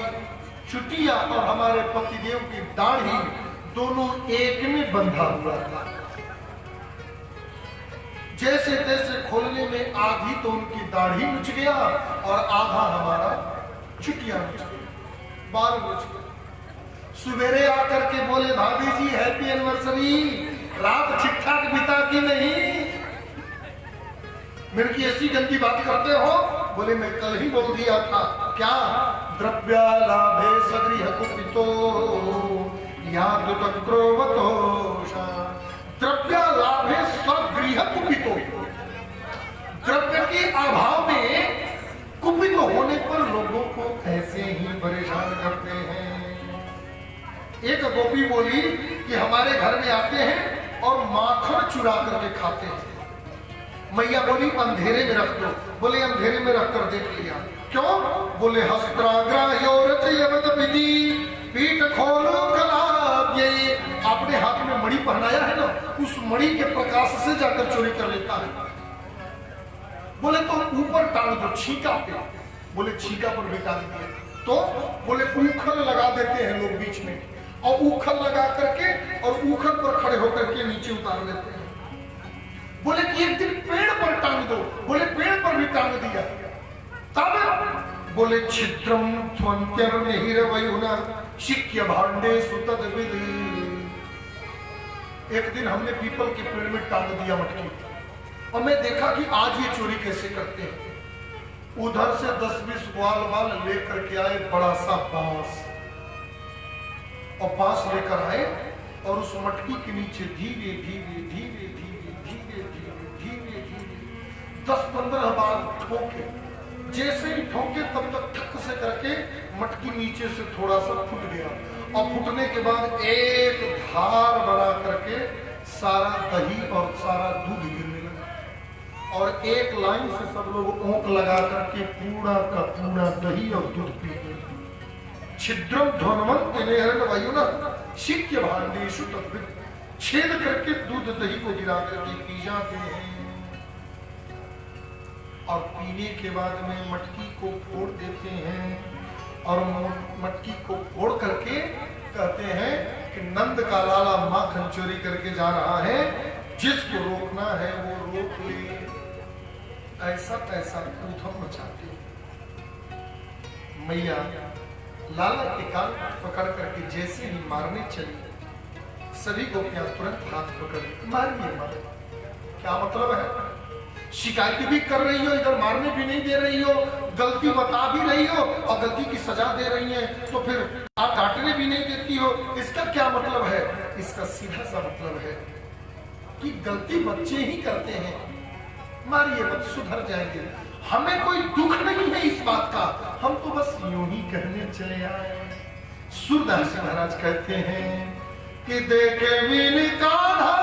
चुटिया और हमारे पतिदेव की दाढ़ी दोनों एक में बंधा हुआ था। जैसे तैसे खोलने में आधी तो उनकी दाढ़ी मुझ गया और आधा हमारा चुटिया मुझ गया, बाल मुझ गया। सवेरे आकर के बोले भाभी जी हैप्पी एनिवर्सरी, रात ठीक ठाक बिता कि नहीं, मेरे की ऐसी गंदी बात करते हो। बोले मैं कल ही बोल दिया था। क्या? द्रव्यालाभे सगृह कुपितो यादुतक्रोवतोषा। द्रव्यालाभे सगृह कुपितो, द्रव्य के अभाव में कुपित होने पर लोगों को ऐसे ही परेशान करते हैं। एक गोपी बोली कि हमारे घर में आते हैं और माखन चुरा करके खाते हैं। मैया बोली अंधेरे में रख दो। बोले अंधेरे में रखकर देख लिया। क्यों? बोले पीठ खोलो कलाब, ये आपने हाथ में मणि पहनाया है ना, उस मणि के प्रकाश से जाकर चोरी कर लेता है। बोले तो ऊपर टांग दो छीका पे। बोले छीका पर भी टांग दिया। तो बोले ऊखल लगा देते हैं लोग बीच में, और ऊखल लगा करके और ऊखल पर खड़े होकर के नीचे उतार लेते हैं। बोले कि एक दिन पेड़ पर टांग दो। बोले पेड़ पर भी टांग दिया। तब बोले छिद्रम त्वन्त्यर्निहिरवयुना शिक्य भांडे सुतद्विद। एक दिन हमने पीपल के पेड़ में टांग दिया मटकी, और मैं देखा कि आज ये चोरी कैसे करते हैं। उधर से 10-20 ग्वाल लेकर के आए बड़ा सा बांस, और बांस लेकर आए और उस मटकी के नीचे धीरे धीरे धीरे धीरे धीरे धीरे धीरे धीरे 10-15 बार ठोके। जैसे ही ठोके तब तक ठक से करके मटकी नीचे से थोड़ा सा फूट गया, और फूटने के बाद एक धार बना करके सारा दही और सारा दूध गिरने लगा, और एक लाइन से सब लोग ओंक लगा करके पूरा का पूरा दही और दूध पी गए। छिद्रम ध्वनवंत वयुना शिक्य भांडेषु तद्विद। छेद करके दूध दही को गिरा करके पी जाते हैं, और पीने के बाद में मटकी को फोड़ देते हैं, और मटकी को फोड़ करके कहते हैं कि नंद का लाला माखन चोरी करके जा रहा है, जिसको रोकना है वो रोक ले। ऐसा पैसा ऊधम मचाते। मैया लाला के कान पकड़ करके जैसे ही मारने चली, सभी गोपियां तुरंत हाथ पकड़ मारिए मारे। क्या मतलब है? शिकायत भी कर रही हो, इधर मारने भी नहीं दे रही हो, गलती बता भी रही हो और गलती की सजा दे रही है, तो फिर आप डांटने भी नहीं देती हो। इसका क्या मतलब है? इसका सीधा सा मतलब है कि गलती बच्चे ही करते हैं, मारिए मत, सुधर जाएंगे। हमें कोई दुख नहीं है इस बात का, हम तो बस यूं ही कहने चले आए। सूरदास महाराज कहते हैं कि देखे मीन कान्हा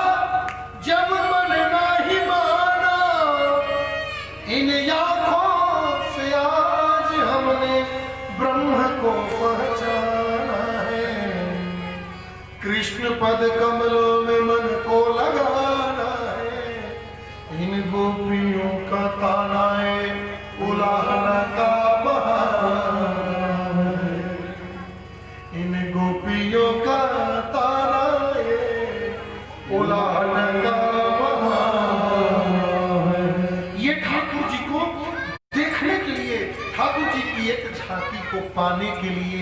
जब मन नहीं माना, इन आँखों से आज हमने ब्रह्म को पहचाना है। कृष्ण पद कमलों में मन को लगाना है, इन गोपियों का ताना है, उलाहना का बहाना है। इन गोपियों का ताना है, उलाहना का को पाने के लिए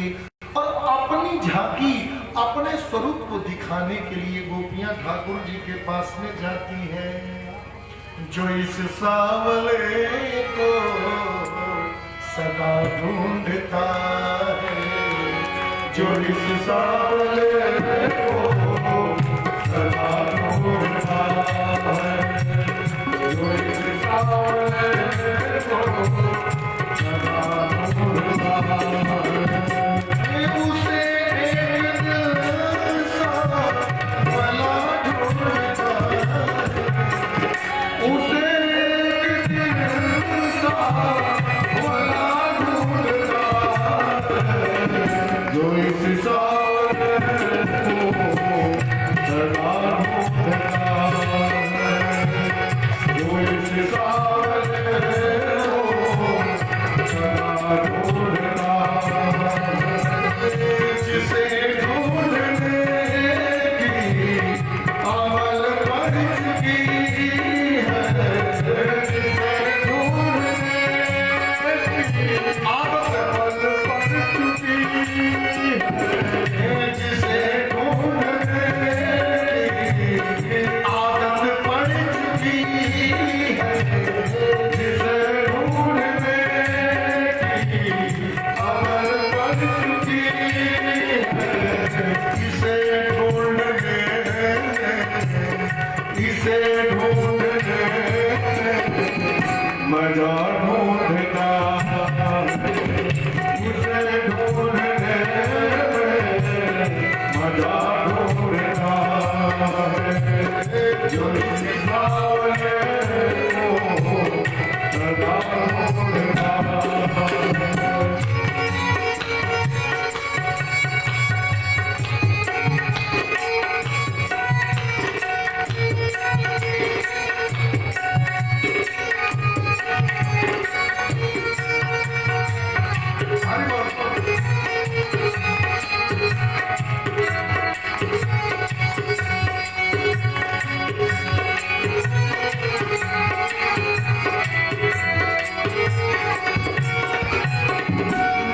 और अपनी झांकी अपने स्वरूप को दिखाने के लिए गोपियां ठाकुर जी के पास में जाती हैं। जो इस सावले को सदा ढूंढता है जो इस सावले को सदा ढूंढता है, जो इस सावले को सदा ढूंढता है। उसे एक दिल सा भला ढूंढता है, उसे एक दिल सा भला ढूंढता है, जो इस सावले को सदा ढूंढता है, जो इस सावले को सदा ढूंढता है। जिसे ढूंढने की अमल कर चुकी है, जिसे ढूंढने की अमल कर चुकी है, जिसे ढूंढने की आदत पड़ चुकी है, जिसे ढूंढने की अमल कर चुकी है, इसे ढूंढने, इसे ढूंढने मजा ढूंढता है, उसे ढूंढने मजा ढूंढता है, जो इस सावले को सदा ढूंढता है।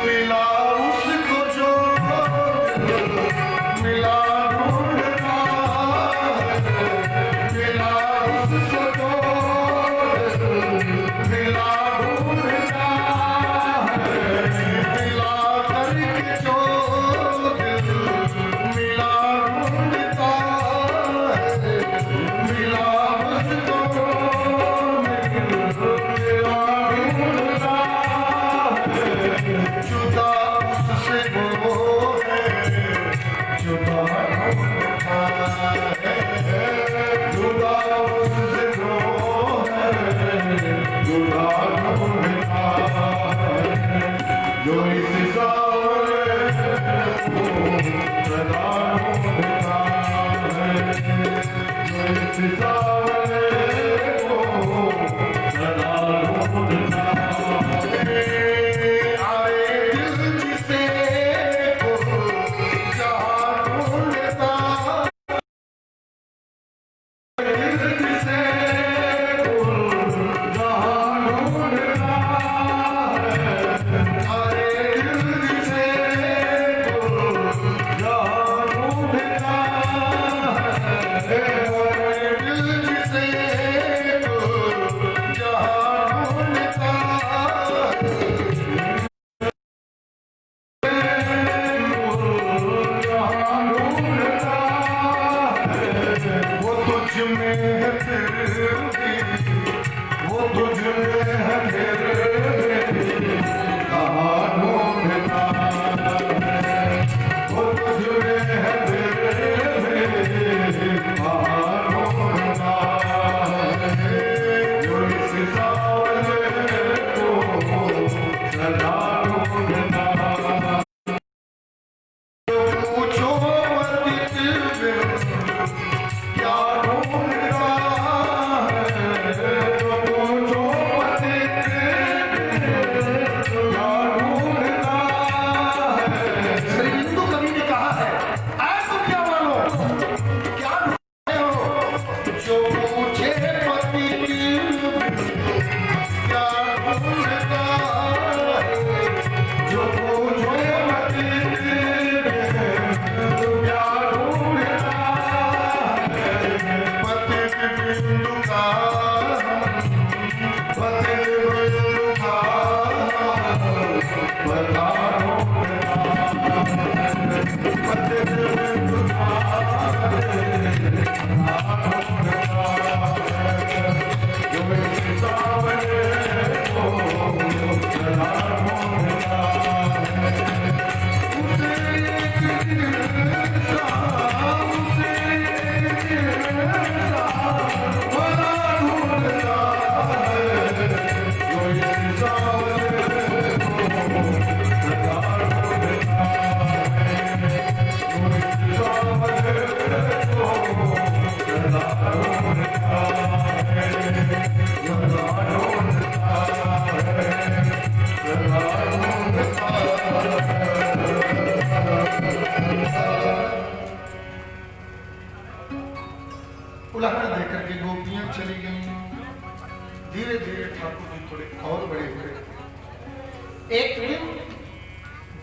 मिला उसको जो मिला ढूंढता है, मिला उसको जो मिला ढूंढता है, मिला करके जो दिल मिला ढूंढता है, मिला उसको जो मिला ढूंढता है, जुदा उससे वो है, जुदा ढूंढता है, जुदा उससे वो है, जुदा ढूंढता है, जो इस सावले को सदा ढूंढता है, जो इस सावले को सदा ढूंढता है। आए दिल जिसे को जहाँ ढूंढता, दिल जिसे को जहाँ ढूंढता है, आए दिल जिसे को जहाँ ढूंढता है, आए दिल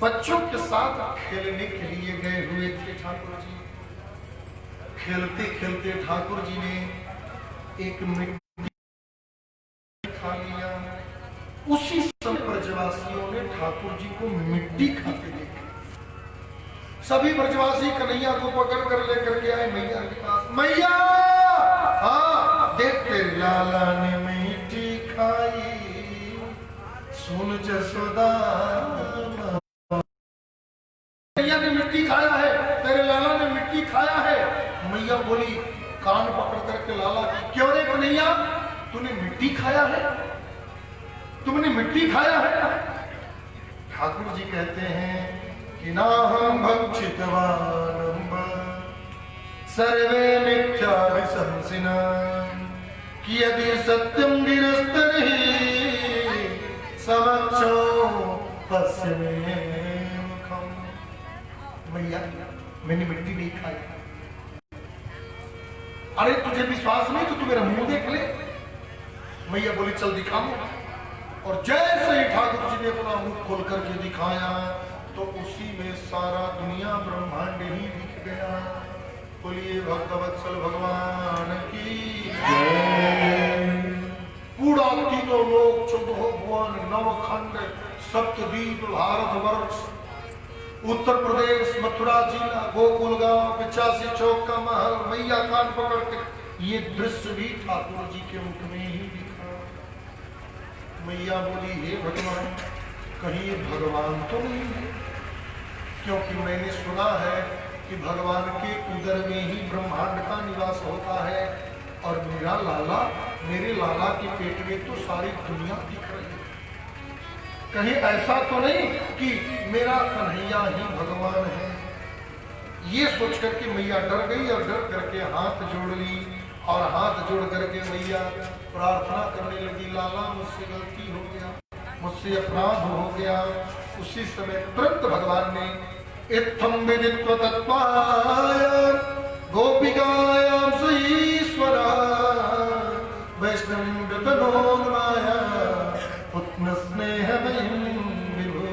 बच्चों के साथ खेलने के लिए गए हुए थे ठाकुर जी। खेलते खेलते ठाकुर जी ने एक मिट्टी खा लिया। उसी समय ब्रजवासियों ने ठाकुर जी को मिट्टी खाते देखा। सभी ब्रजवासी कन्हैया को पकड़ कर लेकर के आए मैया के पास। मैया, हाँ देख तेरे लाला ने मिट्टी खाई, सुन जसोदा मैया ने मिट्टी खाया है, तेरे लाला ने मिट्टी खाया है। मैया बोली कान पकड़ करके लाला की, क्यों रे कन्हैया तूने मिट्टी खाया है, तुमने मिट्टी खाया है? ठाकुर जी कहते हैं कि नाहं भक्षितवान् सर्वे मिथ्या विशंसिनः कि यदि सत्यं गिरस्तर्हि समक्षो पश्चिमे मुखम। मैया मैंने मिट्टी नहीं खाई। अरे तुझे विश्वास नहीं तो तू मेरा मुंह देख ले। मैया बोली चल दिखाऊं। और जैसे ही ठाकुर जी ने अपना मुंह खोल करके दिखाया तो उसी में सारा दुनिया ब्रह्मांड ही दिख गया। बोलिए भक्तवत्सल भगवान की जय। पूरा तीनों लोक, चौदह भुवन, नवखंड, सप्तद्वीप, भारतवर्ष, उत्तर प्रदेश, मथुरा जिला, गोकुल गांव, 85 चौक का महल, मैया कान पकड़ के, ये दृश्य भी ठाकुर जी के मुख में ही दिखा। मैया बोली हे भगवान, कहीं ये भगवान तो नहीं है? क्योंकि मैंने सुना है कि भगवान के उदर में ही ब्रह्मांड का निवास होता है और मेरा लाला, मेरे लाला के पेट में तो सारी दुनिया दिख रही है। कहीं ऐसा तो नहीं कि मेरा कन्हैया ही भगवान है? ये सोच करके मैया डर गई और डर करके हाथ जोड़ ली। और हाथ जोड़ करके मैया प्रार्थना करने लगी, लाला मुझसे गलती हो गया, मुझसे अपराध हो गया। उसी समय तुरंत भगवान ने इत्थं विदित्वा तत्पाय गोपिकायां सुईश्वरा वैष्णवीं गतनोन्माया पुत्र स्नेहमयीं विभो।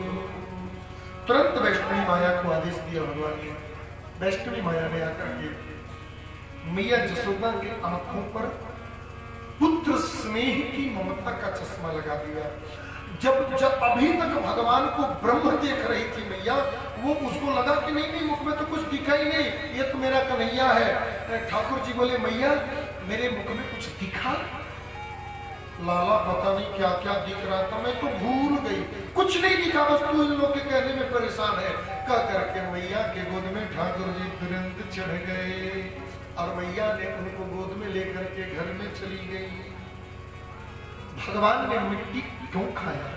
तुरंत वैष्णवी माया को आदेश दिया भगवान ने। वैष्णवी माया ने आकर के मैया जसोदा के आंखों पर पुत्र स्नेह की ममता का चश्मा लगा दिया। जब अभी तक भगवान को ब्रह्म देख रही थी मैया, वो उसको लगा कि नहीं मुख में तो कुछ दिखा ही नहीं, ये तो मेरा कन्हैया है। ठाकुर जी बोले मैया मेरे मुख में कुछ दिखा? लाला पता नहीं क्या क्या दिख रहा था, मैं तो भूल गई, कुछ नहीं दिखा, बस तू इन लोगों के कहने में परेशान है। कह करके मैया के गोद में ठाकुर जी तुरंत चढ़ गए और मैया ने उनको गोद में लेकर के घर में चली गई। भगवान ने मिट्टी क्यों खाया,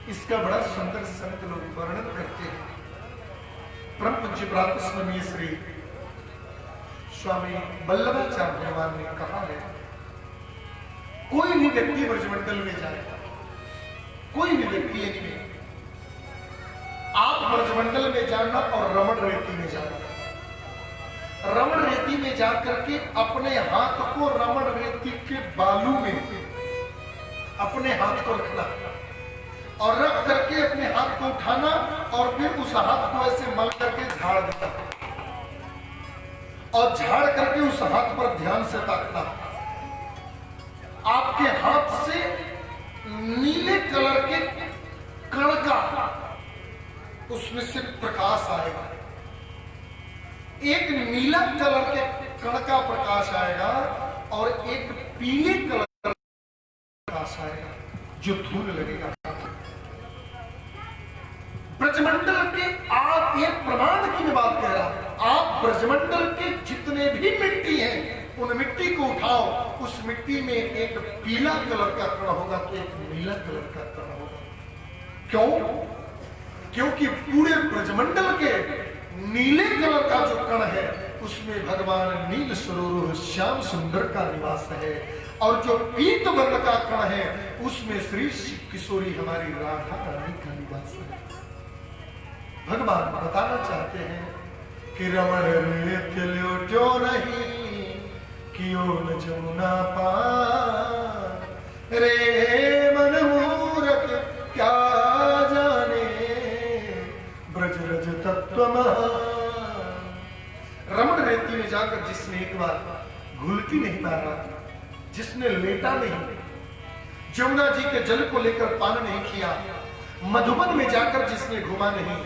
इसका बड़ा सुंदर संत लोग वर्णन करते हैं। परम पूज्य प्रातस्मरणीय श्री स्वामी वल्लभाचार्य भगवान ने कहा है, कोई भी व्यक्ति ब्रजमंडल में जाए, कोई भी व्यक्ति यानी आप ब्रजमंडल में जाना और रमण रेती में जाना। रमण रेती में जाकर के अपने हाथ को रमण रेती के बालू में अपने हाथ को रखना और रख करके अपने हाथ को उठाना और फिर उस हाथ को ऐसे मल करके झाड़ देना और झाड़ करके उस हाथ पर ध्यान से ताकना। आपके हाथ से नीले कलर के कण का उसमें से प्रकाश आएगा। एक नीला कलर के कण का प्रकाश आएगा और एक पीले कलर का प्रकाश आएगा जो धूल लगेगा। ब्रजमंडल के आप एक प्रमाण की मैं बात कह रहा हूं, आप ब्रजमंडल के जितने भी मिट्टी हैं उन मिट्टी को उठाओ, उस मिट्टी में एक पीला कलर का कण होगा तो एक नीला कलर का कण होगा। क्यों? क्योंकि पूरे ब्रजमंडल के नीले कलर का जो कण है उसमें भगवान नील सरोवर श्याम सुंदर का निवास है और जो पीत वर्ण का कण है उसमें श्री किशोरी हमारी राधा रानी का निवास है। भगवान बताना चाहते हैं कि रमण रेत ल्योट्यो नहीं कियो न जमुना पार रे मन मूरख क्या जाने जाकर जिसने एक बार घुलकी नहीं मारा, जिसने लेटा नहीं, जमुना जी के जल को लेकर पान नहीं किया, मधुबन में जाकर जिसने घुमा नहीं,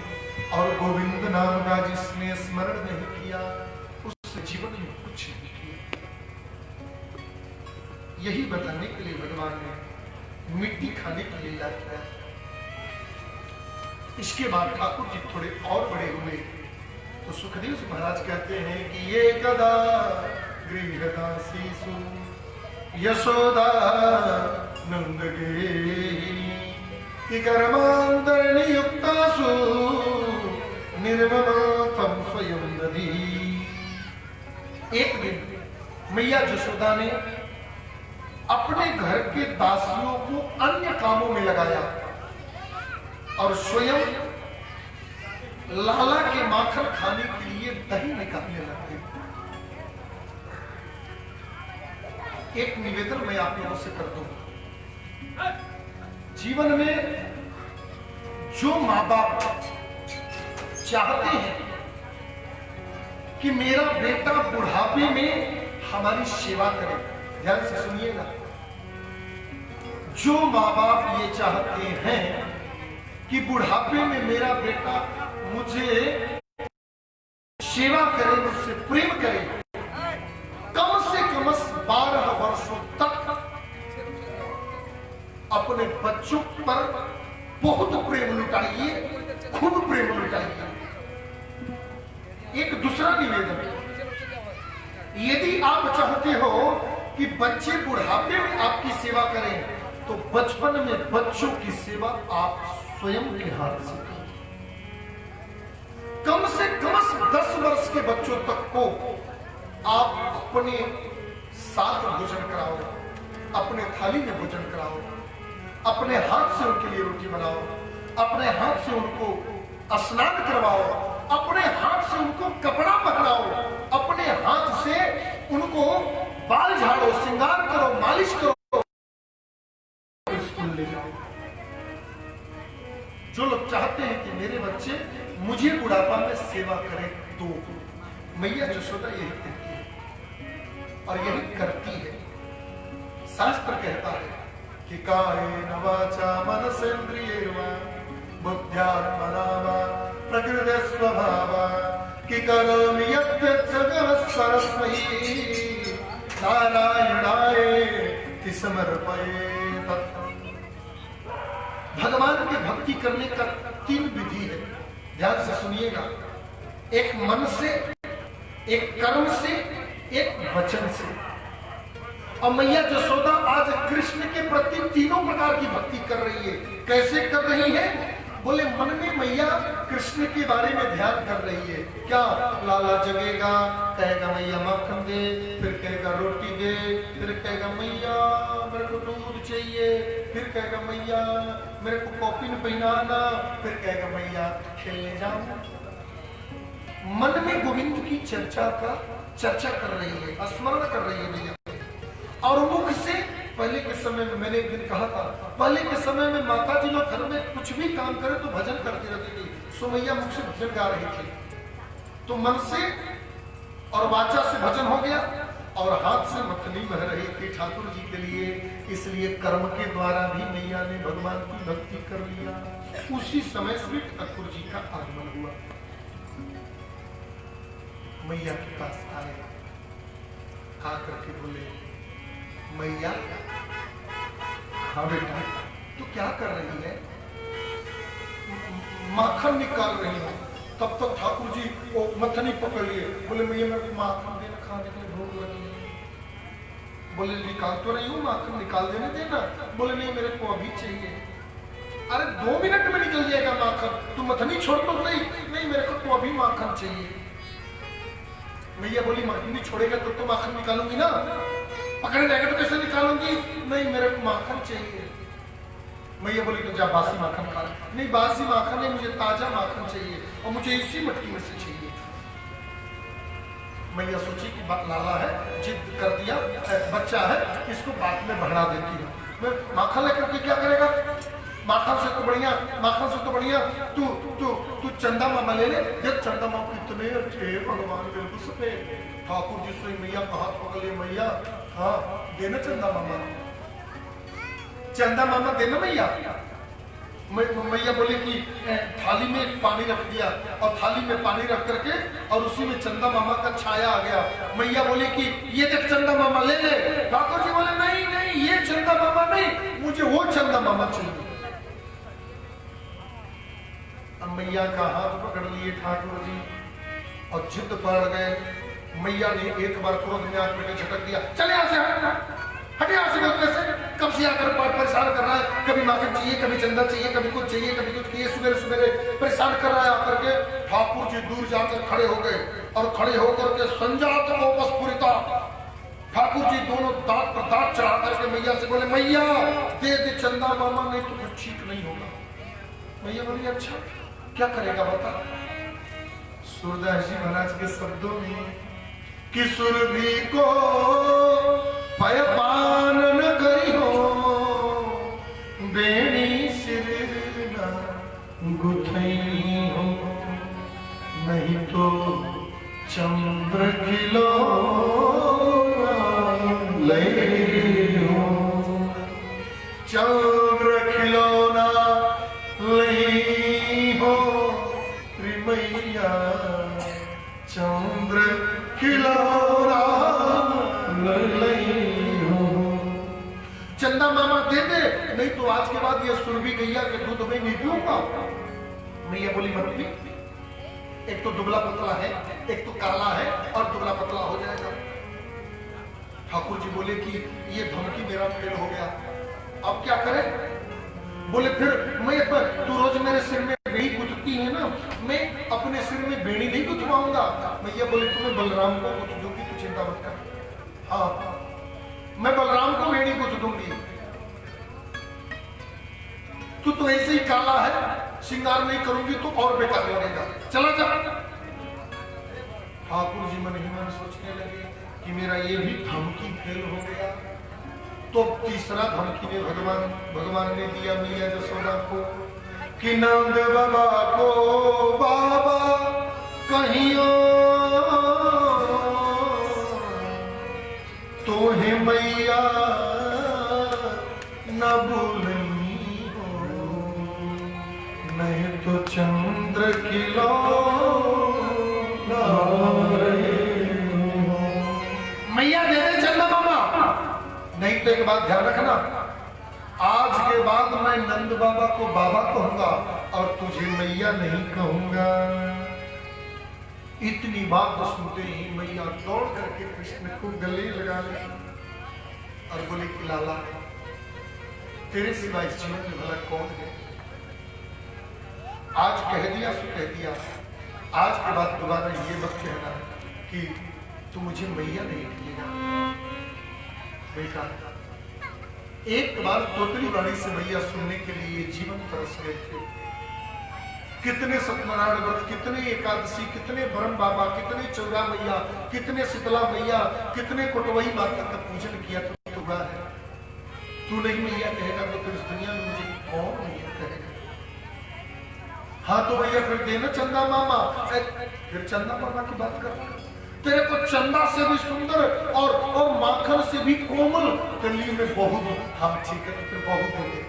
और गोविंद नाम का जिसने स्मरण नहीं किया, उस जीवन में कुछ नहीं किया। यही बताने के लिए भगवान ने मिट्टी खाने की लीला किया। इसके बाद ठाकुर जी थोड़े और बड़े हुए तो सुखदेव जी महाराज कहते हैं कि ये कदा गृहदासीसु यशोदा नंद गे कर्मांतर नियुक्तासु निर्मम स्वयं नदी। एक दिन मैया यशोदा ने अपने घर के दासियों को अन्य कामों में लगाया और स्वयं लाला के माखन खाने के लिए दही निकालने लगे। एक निवेदन मैं आप लोगों से कर दूं, जीवन में जो माँ बाप चाहते हैं कि मेरा बेटा बुढ़ापे में हमारी सेवा करे, ध्यान से सुनिएगा, जो माँ बाप ये चाहते हैं कि बुढ़ापे में मेरा बेटा मुझे सेवा करे, मुझसे प्रेम करे, कम से कम 12 वर्षों तक अपने बच्चों पर बहुत प्रेम लुटाइए, खूब प्रेम लुटाइए। एक दूसरा निवेदन, यदि आप चाहते हो कि बच्चे बुढ़ापे में आपकी सेवा करें तो बचपन में बच्चों की सेवा आप स्वयं के हाथ से करें। कम से कम 10 वर्ष के बच्चों तक को आप अपने साथ भोजन कराओ, अपने थाली में भोजन कराओ, अपने हाथ से उनके लिए रोटी बनाओ, अपने हाथ से उनको स्नान करवाओ, अपने हाथ से उनको कपड़ा पहनाओ, अपने हाथ से उनको बाल झाड़ो, श्रृंगार करो, मालिश करो, स्कूल ले जाओ। जो लोग चाहते हैं कि मेरे बच्चे मुझे बुढ़ापा में सेवा करें तो मैया यशोदा यही कहती है और यही करती है। शास्त्र कहता है कि कायेन वाचा मनसेन्द्रियैर्वा बुद्ध्यात्मना वा प्रकृते स्वभावा कि करोमि यद्यत् सकलं परस्मै नारायणाय समर्पयेत्। भगवान की भक्ति करने का 3 विधि है, ध्यान से सुनिएगा। एक मन से, एक कर्म से, एक वचन से। और मैया यशोदा आज कृष्ण के प्रति तीनों प्रकार की भक्ति कर रही है। कैसे कर रही है? बोले मन में मैया कृष्ण के बारे में ध्यान कर रही है। क्या? लाला जगेगा, कहेगा मैया माखन दे, फिर कहेगा रोटी दे, फिर कहेगा मैया मेरे को दूध चाहिए, फिर कहेगा मैया मेरे को कॉफी में पहनाना, फिर कहेगा मैया खेलने जाऊं। मन में गोविंद की चर्चा कर रही है, स्मरण कर रही है मैया। और मुख से पहले के समय में मैंने एक दिन कहा था, पहले के समय में माता जी लोग घर में कुछ भी काम करे तो भजन करती रहती थी। सो मैया मुख से भजन गा रही थी, तो मन से और वाचा से भजन हो गया और हाथ से मथनी बह रही थी ठाकुर जी के लिए। इसलिए कर्म के द्वारा भी मैया ने भगवान की भक्ति कर लिया। उसी समय से ठाकुर जी का आगमन हुआ। मैया के पास आए, आकर के बोले मैया, हाँ बेटा तू क्या कर रही है? माखन निकाल रही है। तब तक ठाकुर जी वो मथनी पकड़ लिए। बोले मैया मेरे को माखन देना, खाने के लिए भूख लगी है। बोले निकाल तो रही हूँ, माखन निकाल देने देना। बोले नहीं मेरे को अभी चाहिए। अरे 2 मिनट में निकल जाएगा माखन, तू मथनी छोड़ तो सही। नहीं मेरे को तो अभी माखन चाहिए। मैया बोली मथनी छोड़ेगा तो माखन निकालूंगी ना, पकड़े रहेगा तो कैसे निकालूंगी? नहीं मेरे को माखन चाहिए। मैया बोली तो जा बासी माखन खा। नहीं बासी माखन नहीं, मुझे ताजा माखन चाहिए और मुझे इसी मटकी में से चाहिए। मैया सोची कि लाला है, जिद कर दिया, बच्चा है, इसको बात में बढ़ा देती है। मैं माखन लेकर के क्या करेगा? माखन से तो बढ़िया, माखन से तो बढ़िया तू तू तू चंदा मामा ले ले। देख चंदा मामा इतने अच्छे भगवान, बिल्कुल सफेद। ठाकुर जी स्वयं मैया का हाथ पकड़ लिए, मैया हाँ देना चंदा मामा, चंदा मामा देना मैया। मैया बोले कि थाली में पानी रख दिया और थाली में पानी रख करके और उसी में चंदा मामा का छाया आ गया। मैया बोले कि ये देख चंदा मामा ले ले। ठाकुर जी बोले नहीं नहीं ये चंदा मामा नहीं, मुझे वो चंदा मामा चाहिए। अब मैया का हाथ पकड़ लिए ठाकुर जी और जिद पड़ गए। मैया ने एक बार क्रोध में आकर के झटक दिया, चले यहाँ से, हटे यहाँ से गलती से, कब से आकर परेशान कर रहा है, कभी माखन चाहिए, कभी चंदा चाहिए, कभी कुछ चाहिए, कभी कुछ चाहिए, सवेरे सवेरे परेशान कर रहा है आकर के। ठाकुर जी दूर जाकर खड़े हो गए और खड़े होकर के संजात को बस पुरिता। ठाकुर जी दोनों दांत पर दांत चढ़ा करके मैया से बोले, मैया दे दे चंदा मामा, नहीं तो कुछ ठीक नहीं होगा। मैया बोली अच्छा क्या करेगा बता। सूरदास जी महाराज के शब्दों में कि सुरभि को पयपान न गई हो, बेणी सिर न गुथई हो, नहीं तो चंद्र खिलो ले हो, चंद्र खिलौना ले हो मैया, चंद्र खिलौना चंदा मामा दे दे, नहीं तो आज के बाद ये सुरभि गैया के दूध में नहीं पीऊंगा। मैया बोली मत पी, एक तो दुबला पतला है, एक तो काला है और दुबला पतला हो जाएगा। ठाकुर जी बोले कि ये धमकी मेरा फेल हो गया, अब क्या करें। बोले फिर मैं तू रोज मेरे सिर में बेड़ी गुथती है ना, मैं अपने सिर में बेड़ी नहीं गुथवाऊंगा। मैया बोले तुम्हें बलराम को गुथ दूंगी, तू चिंता मत कर। हाँ मैं बलराम को बेड़ी गुथ दूंगी, तू तो ऐसे ही काला है, श्रृंगार नहीं करूंगी तो और बेकार लगेगा, चला जा। ठाकुर जी मन ही मन सोचने लगे कि मेरा ये भी धमकी फेल हो गया। तो तीसरा धमकी ने भगवान ने दिया मैया यशोदा को कि नंद बाबा को बाबा कहियो तो है मैया न भूलनी हो, नहीं तो चंद्र खिलो मैया दे दे चंदा मामा। नहीं तो एक बात ध्यान रखना, आज के बाद मैं नंद बाबा को बाबा कहूंगा और तुझे मैया नहीं कहूंगा। इतनी बात सुनते ही मैया दौड़ करके कृष्ण को गले लगा ली और बोले कि लाला तेरे सिवा इस जीवन में भला कौन है। आज कह दिया सो कह दिया, आज के बाद दोबारा ये मत कहना कि तू मुझे मैया नहीं कहेगा। बेटा एक बार तोतली बाड़ी से मैया सुनने के लिए जीवन तरस गए थे। कितने सत्यनारायण व्रत, कितने एकादशी, कितने ब्रह्म बाबा, कितने चौरा मैया, कितने शीतला मैया, कितने कोटवई माता का पूजन किया तो हुआ है। तू नहीं मैया कहेगा तो फिर इस दुनिया में मुझे कौन मैया कहेगा। हाँ तो भैया फिर देना चंदा मामा। फिर चंदा मामा की बात कर, तेरे को चंदा से भी सुंदर और माखन से भी कोमल कली में बहू दो। हाँ ठीक है तो फिर बहू दे दे।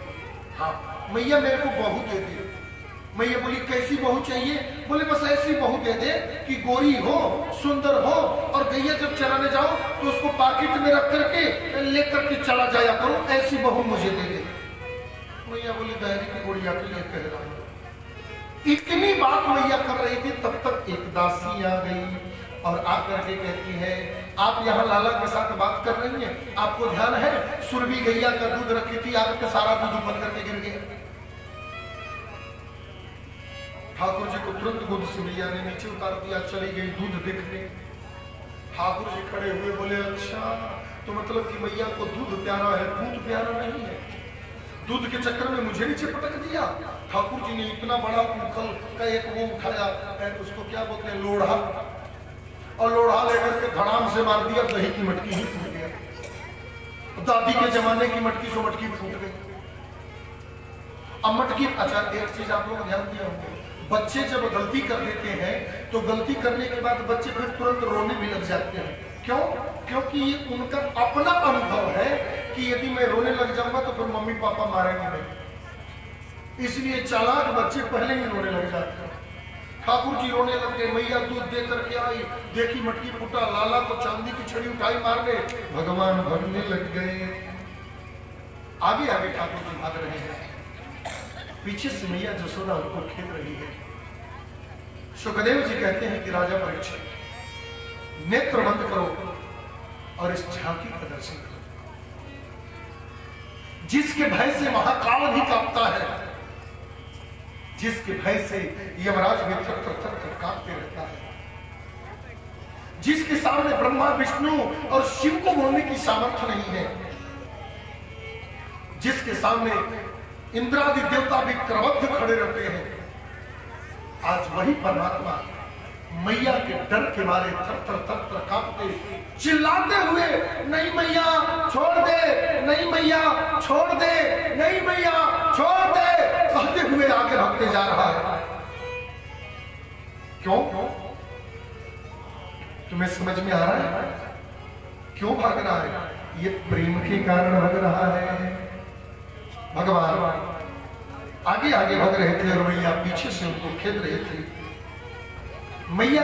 हाँ मैया मेरे को बहू दे दे। मैया बोली कैसी बहू चाहिए। बोले बस ऐसी बहू दे दे कि गोरी हो, सुंदर हो और गैया जब चराने जाओ तो उसको पॉकेट में रख करके लेकर के चला जाया करो, ऐसी बहू मुझे दे दे। मैया बोली दायरे की गोड़िया के लिए कह रहा हूं। इतनी बात मैया कर रही थी तब तक एक दासी आ गई और आकर के कहती है आप यहाँ लाला के साथ बात कर रही हैं, आपको ध्यान है सुरभि गैया का दूध रखी थी, आपका सारा दूध ऊपर करके गिर गया। ठाकुर जी को तुरंत गोद से मैया ने नीचे उतार दिया, चली गई दूध देखने। ठाकुर जी खड़े हुए बोले अच्छा तो मतलब कि मैया को दूध प्यारा है, दूध प्यारा नहीं है, दूध के चक्कर में मुझे नीचे पटक दिया। ठाकुर जी ने इतना बड़ा उखल का एक वो उठाया, उसको क्या बोलते हैं लोढ़ा, और लोढ़ा लेकर के धड़ाम से मार दिया, दही की मटकी ही फूट गया। दादी के जमाने की मटकी सो मटकी फूट गई। अब मटकी, अच्छा एक चीज आप लोग ध्यान दिया होंगे, बच्चे जब गलती कर देते हैं तो गलती करने के बाद बच्चे फिर तुरंत रोने भी लग जाते हैं। क्यों? क्योंकि ये उनका अपना अनुभव है कि यदि मैं रोने लग जाऊंगा तो फिर मम्मी पापा मारेंगे नहीं, इसलिए चालाक बच्चे पहले ही रोने लग जाते हैं। ठाकुर जी रोने लग गए, मैया दूध दे करके आई, देखी मटकी फूटा, लाला को चांदी की छड़ी उठाई मारने, भगवान भगने लग गए। आगे आगे ठाकुर जी भाग रहे हैं, पीछे से मैया जसोदा उनको खेल रही है। सुखदेव जी कहते हैं कि राजा परीक्षित, नेत्र बंद करो और इस झांकी का दर्शन करो, जिसके भय से महाकाल भी कांपता है, जिसके भय से यमराज भी थर थर थर थर कांपते रहता है, जिसके सामने ब्रह्मा विष्णु और शिव को बोलने की सामर्थ्य नहीं है, जिसके सामने इंद्रादि देवता भी क्रमबद्ध खड़े रहते हैं। आज वही परमात्मा मैया के डर के मारे थर थर थर थर कांपते, चिल्लाते हुए, नहीं मैया छोड़ दे, नहीं मैया छोड़ दे, नहीं मैया छोड़ दे, कहते हुए आगे भागते जा रहा है। क्यों? तुम्हें समझ में आ रहा है क्यों भाग रहा है? ये प्रेम के कारण भाग रहा है। भगवान आगे आगे भाग रहे थे और मैया पीछे से उनको खेद रहे थे। मैया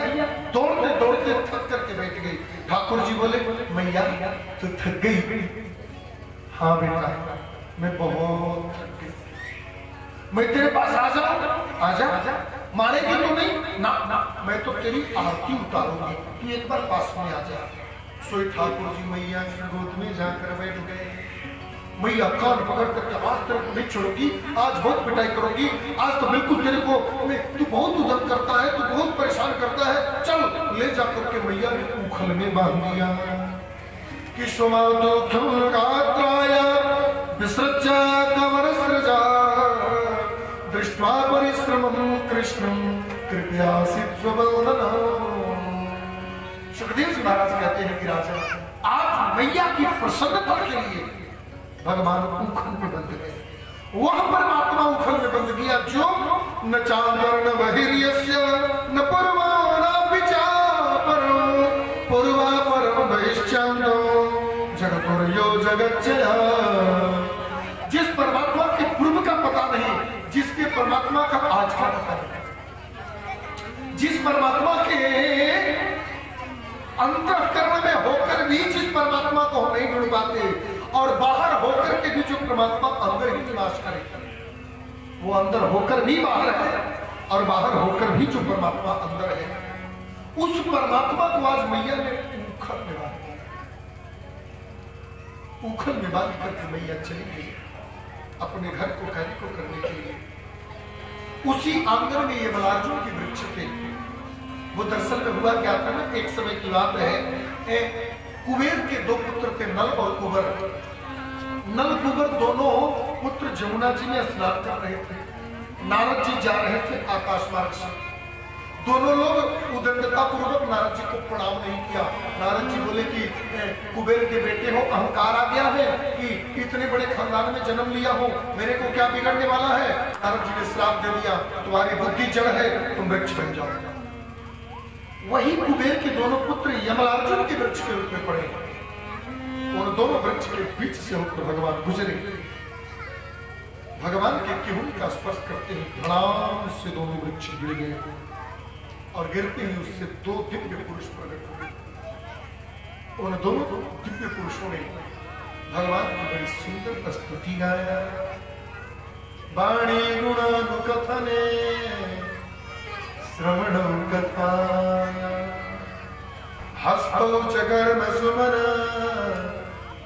दौड़ते दौड़ते थक करके बैठ गई। ठाकुर जी बोले, मैया तो थक गई? हाँ बेटा, मैं बहुत थक गई, मैं तेरे पास आ जाऊं? आजा। मारेगी तो नहीं? ना, मैं तो तेरी आरती उतारूंगी, तू एक बार पास में आ जा। सोई ठाकुर जी मैया की गोद में जाकर बैठ गए। मैया कान पकड़ करके, आज तेरे को नहीं छोड़ूंगी, आज बहुत पिटाई करूंगी, आज तो बिल्कुल तेरे को, तू बहुत उद्यम करता है, तू बहुत परेशान करता है, चल ले जा करके मैया ने उखल में बांध दिया। कि विसृज्य कमरसृजा दृष्ट्वा परिश्रमं कृष्णं कृपयासित स्वबंधना। सुखदेव जी महाराज कहते हैं कि राजा, आज मैया की प्रसन्नता के लिए भगवान उखल में बंद गए। वह परमात्मा उखल में बंद गया जो न चांदर न बहिर्यस्य न पूर्वा न विचापरो पूर्वा परम बहिश्चांदो जगतुर्यो जगच्चया। जिस परमात्मा के पूर्व का पता नहीं, जिसके परमात्मा का आज का पता नहीं, जिस परमात्मा के अंतःकरण में होकर भी जिस परमात्मा को हम नहीं ढूंढ पाते, और बाहर होकर के भी जो परमात्मा अंदर ही निवास करे, वो अंदर होकर भी बाहर है और बाहर होकर भी जो परमात्मा अंदर है, उस परमात्मा को आज मैया ने उखल में बांध दिया। उखल में बांध करके मैया चली गई अपने घर को कार्य को करने के लिए। उसी आंगन में ये मलार्जुन के वृक्ष थे। वो दरअसल में हुआ क्या था ना, एक समय की बात है, कुबेर के दो पुत्र थे, नल और कुबर। नल कुबर दोनों पुत्र जमुना जी में स्नान कर रहे थे। नारद जी जा रहे थे आकाश मार्ग से। दोनों लोग उदंडता पूर्वक नारद जी को प्रणाम नहीं किया। नारद जी बोले कि कुबेर के बेटे हो, अहंकार आ गया है कि इतने बड़े खानदान में जन्म लिया हो, मेरे को क्या बिगड़ने वाला है? नारद जी ने श्राप दे दिया, तुम्हारी बुद्धि जड़ है, तुम वृक्ष बन जाओ। वही कुबेर के दोनों पुत्र यमलार्जुन के वृक्ष के रूप में पड़े। और दोनों वृक्ष के बीच से होकर भगवान गुजरे। भगवान के केहूं का स्पर्श करते ही धड़ाम से दोनों वृक्ष गिर गए और गिरते ही उससे दो दिव्य पुरुष प्रकट हुए। उन दोनों दिव्य पुरुषों ने भगवान की बड़ी सुंदर स्तुति गाया। वाणी गुणानुकथने श्रवणो कथा हस्तौ च कर्म सुमन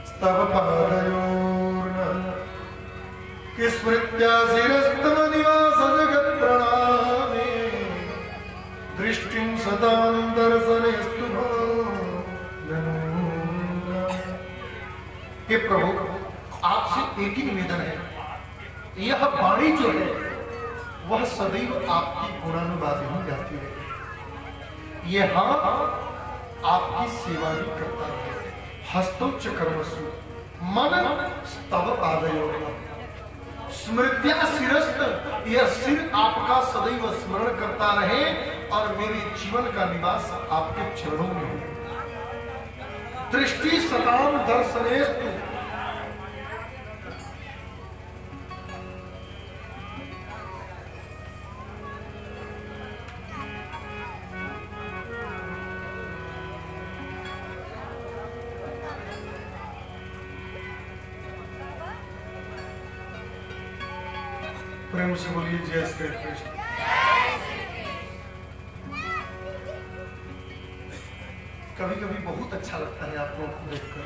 स्तव पादयोर्न स्मृत्या शिरस्तव निवास जगत् प्रणामे दृष्टिं सदां दर्शनेस्तु हे प्रभु, आपसे एक ही निवेदन है, यह वाणी जो है वह सदैव आपकी गुणानुवाद ही जाती है। यह आपकी सेवा ही करता है। हस्तोच्च कर्मसु मन स्तव पादयोर्न, स्मृत्या शिरस्त, यह सिर आपका सदैव स्मरण करता रहे और मेरे जीवन का निवास आपके चरणों में हो। दृष्टि सताम दर्शनेस्तु, प्रेम से बोलिए जय श्री कृष्ण। कभी कभी बहुत अच्छा लगता है आप लोगों को देखकर,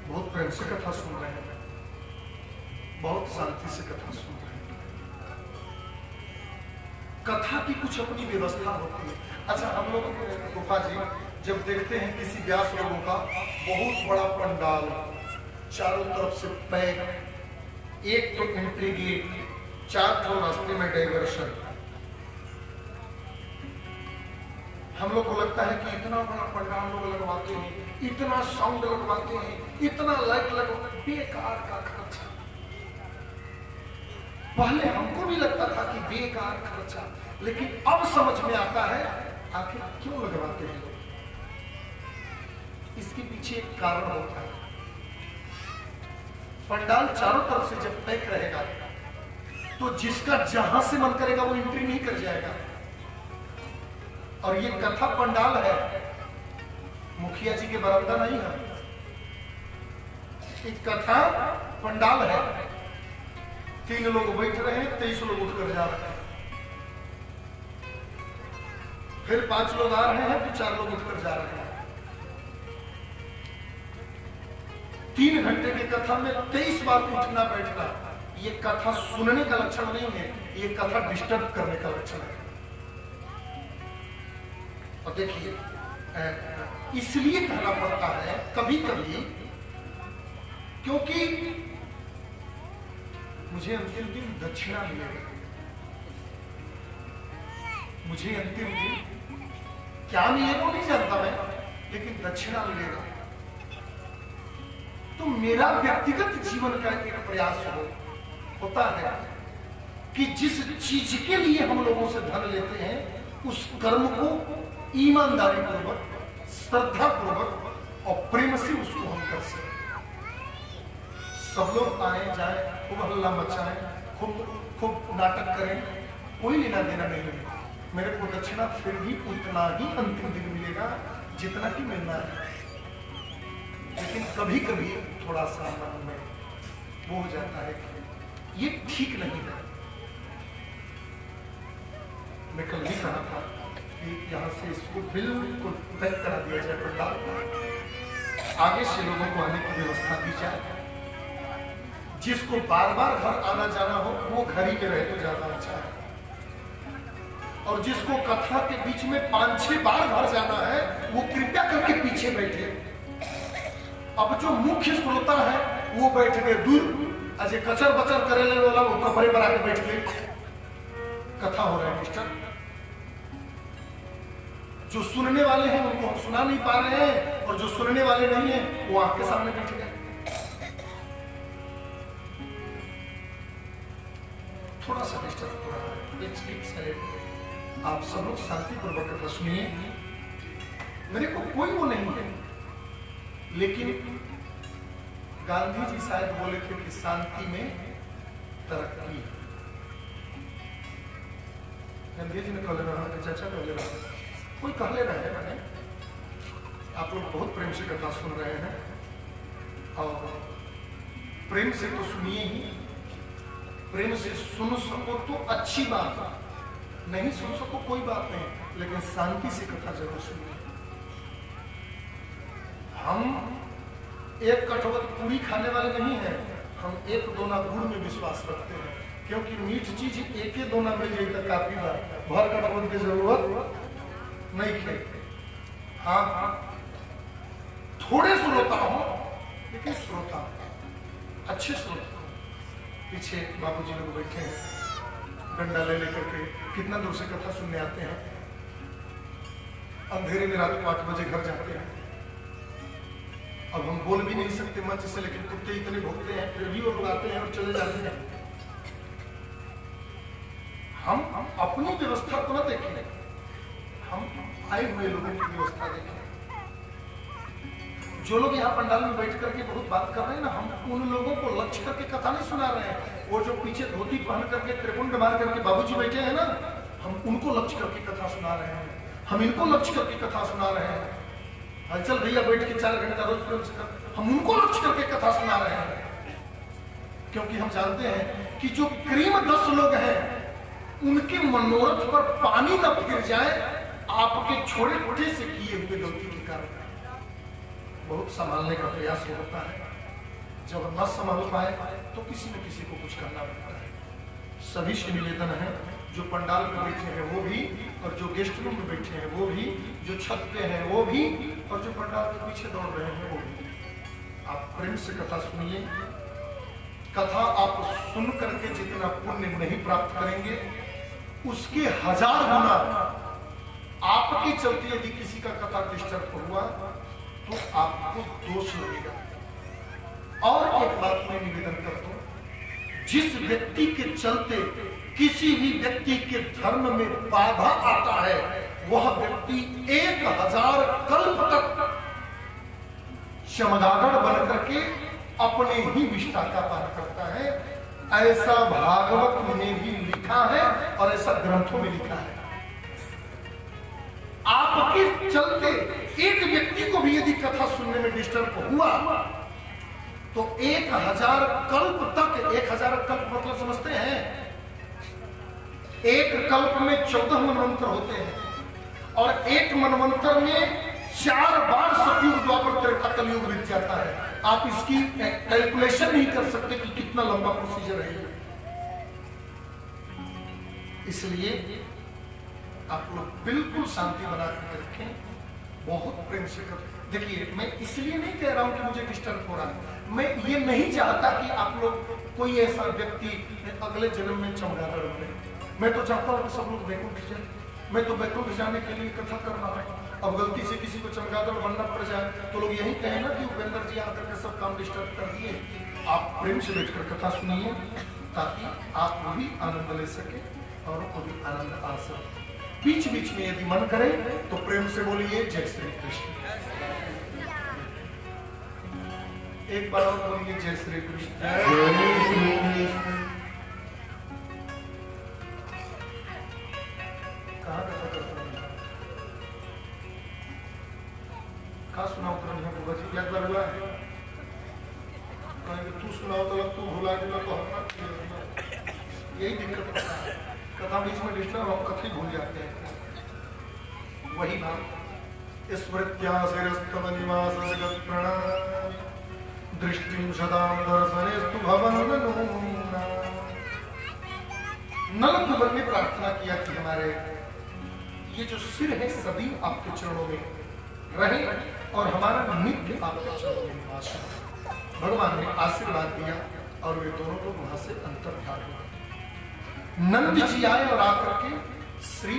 बहुत प्रेम से कथा सुन रहे हैं, बहुत शांति से कथा सुन रहे हैं। कथा की कुछ अपनी व्यवस्था होती है। अच्छा, हम लोग गोपा जी जब देखते हैं किसी व्यास लोगों का बहुत बड़ा पंडाल, चारों तरफ से पैक, एक तो एंट्री गेट, 4 ठो रास्ते में डाइवर्शन, हम लोग को लगता है कि इतना बड़ा पंडाल लोग लगवाते हैं, इतना साउंड लगवाते हैं, इतना लाइट लगवाते हैं, बेकार का खर्चा। पहले हमको भी लगता था कि बेकार खर्चा, लेकिन अब समझ में आता है आखिर क्यों लगवाते हैं लोग। इसके पीछे एक कारण होता है। पंडाल चारों तरफ से जब पैक रहेगा तो जिसका जहां से मन करेगा वो एंट्री नहीं कर जाएगा। और ये कथा पंडाल है, मुखिया जी के बरामदा नहीं है, एक कथा पंडाल है। 3 लोग बैठ रहे हैं, 23 लोग उठकर जा रहे हैं, फिर 5 लोग आ रहे हैं, तो 4 लोग उठकर जा रहे हैं। 3 घंटे की कथा में 23 बार उठना बैठना, ये कथा सुनने का लक्षण नहीं है, ये कथा डिस्टर्ब करने का लक्षण है। और देखिए, इसलिए कहना पड़ता है कभी कभी, क्योंकि मुझे अंतिम दिन दक्षिणा मिलेगा। मुझे अंतिम दिन क्या मिलेगा वो नहीं जानता मैं, लेकिन दक्षिणा मिलेगा। तो मेरा व्यक्तिगत जीवन का एक प्रयास होता है कि जिस चीज के लिए हम लोगों से धन लेते हैं उस कर्म को ईमानदारी पूर्वक, श्रद्धा पूर्वक और प्रेम से उसको हम कर सकें। सब लोग आए जाए, खूब हल्ला मचाएं, खूब नाटक करें, कोई लेना देना नहीं है। मेरे को दक्षिणा फिर भी उतना ही अंतिम दिन मिलेगा जितना कि मिलना है। लेकिन कभी कभी थोड़ा सा मन में वो हो जाता है कि ये ठीक नहीं है। मैं कल ही कहा था कि यहाँ से इसको बिल्कुल पैक करा दिया जाए पंडाल, आगे से लोगों को आने की व्यवस्था दी जाए। जिसको बार बार घर आना जाना हो वो घर ही में रहे तो ज्यादा अच्छा है, और जिसको कथा के बीच में 5-6 बार घर जाना है वो कृपया करके पीछे बैठे। अब जो मुख्य श्रोता है वो बैठ गए दूर, अजय कचर बचर करेले वाला वो कपड़े पर आके बैठ गए, कथा हो रहा है मिस्टर। जो सुनने वाले हैं उनको हम सुना नहीं पा रहे हैं, और जो सुनने वाले नहीं हैं वो आपके सामने बैठ गए। थोड़ा सा डिस्टर्ब हो रहा है, आप सब लोग शांतिपूर्वक कथा सुनिए। मेरे को कोई वो नहीं है, लेकिन गांधी जी शायद बोले थे कि शांति में तरक्की। गांधी जी ने कह रहा है, चाचा कह रहा है, कोई कह ले रहा है। मैंने आप लोग बहुत प्रेम से कथा सुन रहे हैं, और प्रेम से तो सुनिए ही, प्रेम से सुन सको तो अच्छी बात, नहीं सुन सको कोई बात नहीं, लेकिन शांति से कथा जरूर सुनिए। हम एक कटोरा पूरी खाने वाले नहीं हैं, हम 1-2 गुड़ में विश्वास रखते हैं, क्योंकि मीठ चीज 1-2 मिल जाए तो काफी बार भर कटोरा की जरूरत नहीं खे। हाँ, थोड़े श्रोता हो, लेकिन श्रोता अच्छे श्रोता। पीछे बाबूजी लोग बैठे हैं, डंडा ले लेकर के कितना दूर से कथा सुनने आते हैं, अंधेरे में रात को 8 बजे घर जाते हैं। अब हम बोल भी नहीं सकते मंच से, लेकिन कुत्ते इतने भोगते हैं फिर भी वो लोग आते हैं और चले जाते हैं। हम अपनी व्यवस्था को न देखें, हम आए हुए लोगों की व्यवस्था देखें। जो लोग यहाँ पंडाल में बैठ करके बहुत बात कर रहे हैं ना, हम उन लोगों को लक्ष्य करके कथा नहीं सुना रहे हैं। वो जो पीछे धोती पहन करके त्रिपुंड मार करके बाबूजी बैठे हैं ना, हम उनको लक्ष्य करके कथा सुना रहे हैं, हम इनको लक्ष्य करके कथा सुना रहे हैं। चल भैया बैठ के 4 घंटा रोज हम उनको लक्ष्य करके कथा सुना रहे हैं, क्योंकि हम जानते हैं कि जो करीब 10 लोग हैं उनके मनोरथ पर पानी न फिर जाए आपके छोटे छोटे से किए हुए गलती के कारण। बहुत संभालने का प्रयास होता है, जब न संभाल पाए तो किसी न किसी को कुछ करना पड़ता है। सभी से निवेदन है, जो पंडाल में बैठे हैं वो भी, और जो गेस्ट रूम में बैठे हैं वो भी, जो छत पे हैं वो भी, और जो पंडाल के पीछे दौड़ रहे हैं वो भी, आप प्रेम से कथा सुनिए। कथा आप सुन करके जितना पुण्य नहीं प्राप्त करेंगे उसके 1000 गुना आपके चलते यदि किसी का कथा डिस्टर्ब हुआ तो आपको दोष लगेगा। और एक बात मैं निवेदन करता हूं, जिस व्यक्ति के चलते किसी भी व्यक्ति के धर्म में बाधा आता है वह व्यक्ति 1000 कल्प तक चमगादड़ बन करके अपने ही विष्ठा का पार करता है। ऐसा भागवत में भी लिखा है और ऐसा ग्रंथों में लिखा है। आपके चलते एक व्यक्ति को भी यदि कथा सुनने में डिस्टर्ब हुआ तो 1000 कल्प तक, 1000 कल्प मतलब समझते हैं, एक कल्प में 14 मनवंतर होते हैं और एक मनवंतर में 4 बार सतयुग द्वापर त्रेता कलयुग बीत जाता है। आप इसकी कैलकुलेशन नहीं कर सकते कि कितना लंबा प्रोसीजर है। इसलिए आप लोग बिल्कुल शांति बना कर रखें, बहुत प्रेम से करें। देखिए, मैं इसलिए नहीं कह रहा हूं कि मुझे डिस्टर्ब हो रहा है, मैं ये नहीं चाहता कि आप लोग कोई ऐसा व्यक्ति अगले जन्म में चमगादड़ बने। मैं तो चाहता हूं कि सब लोग बैकुंठ जाए। मैं तो बैकुंठ जाने के लिए कथा कर रहा हूं। अब गलती से किसी को चमगादड़ बनना पड़ जाए तो लोग यही कहें ना कि उपेंद्र जी आकर के सब काम डिस्टर्ब कर दिए। आप प्रेम से बैठकर कथा सुनिए ताकि आप भी आनंद ले सके और को भी आनंद आ सके। बीच बीच में यदि मन करे तो प्रेम से बोलिए जय श्री कृष्ण। एक बार और बोलिए जय श्री कृष्ण। कहाँ कथा करता हूँ? कहाँ सुनाओ तुरंत है बाबा जी? याद हुआ है? तू सुनाओ तो तू भुला गया तो यही दिक्कत होता है। कथा बीच में डिस्टर्ब, हम कथी भूल जाते हैं। वही बात स्मृत्यासिरस्तव निवास जगत प्रणाम दृष्टिं सदां दर्शनेस्तु भवन नल ने प्रार्थना किया कि हमारे ये जो सिर है सदैव आपके चरणों में रहे और हमारा नित्य आपके चरणों में निवास हो। भगवान ने आशीर्वाद दिया और वे दोनों लोग वहां से अंतर्धान हुए। नंद जी आए और आकर के श्री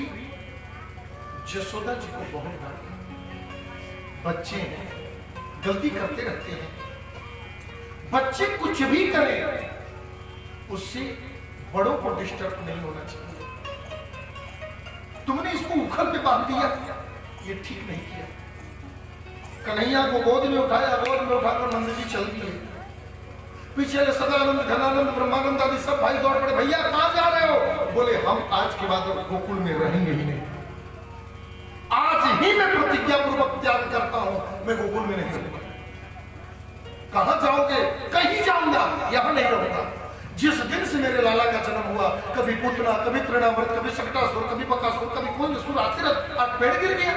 जसोदा जी को बहुत डांटे। बच्चे हैं, गलती करते रहते हैं। बच्चे कुछ भी करें उससे बड़ों को डिस्टर्ब नहीं होना चाहिए। तुमने इसको उखल पे बांध दिया, ये ठीक नहीं किया। कन्हैया को गोद में उठाया, गोद में उठाकर नंद जी चल दिए। पीछे सदानंद, घनानंद, ब्रह्मानंद आदि सब भाई दौड़ पड़े। भैया कहां जा रहे हो? बोले हम आज के बाद गोकुल में रहेंगे ही नहीं। आज ही मैं प्रतिज्ञा पूर्वक त्याग करता हूं, मैं गोकुल में नहीं रहूंगा। कहां जाओगे? कहीं जाऊंगा, यहां नहीं रहूंगा। जिस दिन से मेरे लाला का जन्म हुआ, कभी पुतना, कभी तृणामृत, कभी शकटासुर, कभी बकासुर, कभी कोई असुर आते आज पेड़ गिर गया।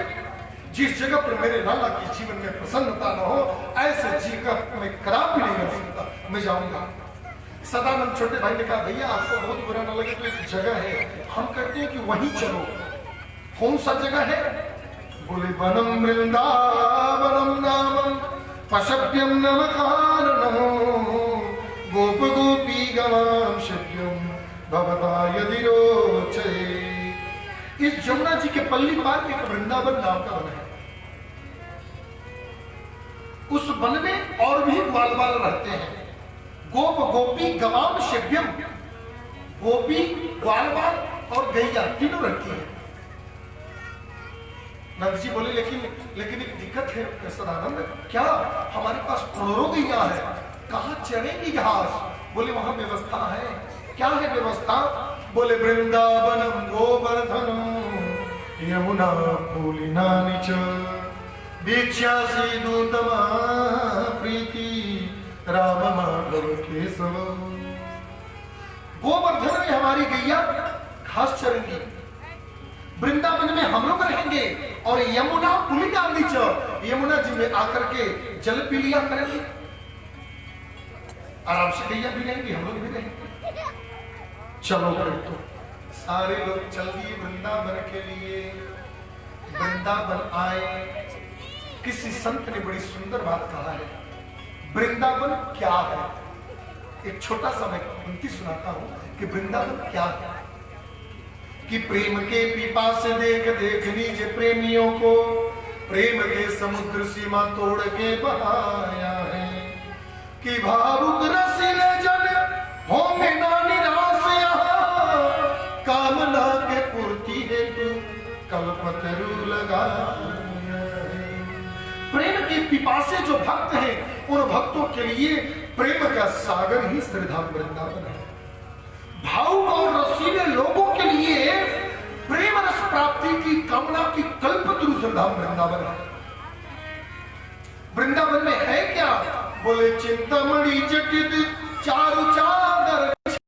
जिस जगह पर मेरे लाला के जीवन में प्रसन्नता न हो, ऐसे जगह मैं खराब भी नहीं कर सकता, मैं जाऊंगा। सदानंद छोटे भाई ने कहा भैया आपको बहुत बुरा न लगे तो एक जगह है, हम कहते हैं कि वहीं चलो। कौन सा जगह है? बोले वनम वृंदावनम नामम पशव्यम नमकारणम गोप गोपी गवाम शक्यम भवता यदि रोचये। इस जमुना जी के पल्ली पार एक वृंदावन नाम का वन है। उस वन में और भी ग्वाल बाल रहते हैं। गोप गोपी गवाम शिव्यम, गोपी ग्वाल बाल और गैया तीनों रहती है। नंद जी बोले लेकिन एक दिक्कत है सदानंद, क्या हमारे पास करोड़ों गैया है, कहाँ चरेंगी घास? बोले वहां व्यवस्था है। क्या है व्यवस्था? बोले वृंदावनम गोवर्धनम यमुना पुलिनानि च वीक्ष्यासि दूतमा प्रीति राम माधव केशव। गोवर्धन में हमारी गैया घास चरेंगी, वृंदावन में हम लोग रहेंगे और यमुना पुलिनानि च, यमुना जी में आकर के जल पी लिया करेंगे, आराम से गैया भी रहेंगी, हम लोग भी रहेंगे। चलो तो सारे लोग चल दिए वृंदावन के लिए। वृंदावन आए। किसी संत ने बड़ी सुंदर बात कहा है, वृंदावन क्या है? एक छोटा सा मैं पंक्ति सुनाता हूं कि वृंदावन क्या है। कि प्रेम के पिपास देख देख लीजिए प्रेमियों को, प्रेम के समुद्र सीमा तोड़ के बहाया है। कि भावुक रसीले जन होंगे ना निराश यहाँ, कामना के पूर्ति हेतु कल्पतरु लगा। प्रेम के पिपासे जो भक्त हैं, उन भक्तों के लिए प्रेम का सागर ही श्रीधाम वृंदावन है। भावुक और रसीले लोगों के लिए प्रेम रस प्राप्ति की कामना की कल्पतरु श्रीधाम वृंदावन है। वृंदावन में है क्या? बोले चिंतामणि जटित चारु चादर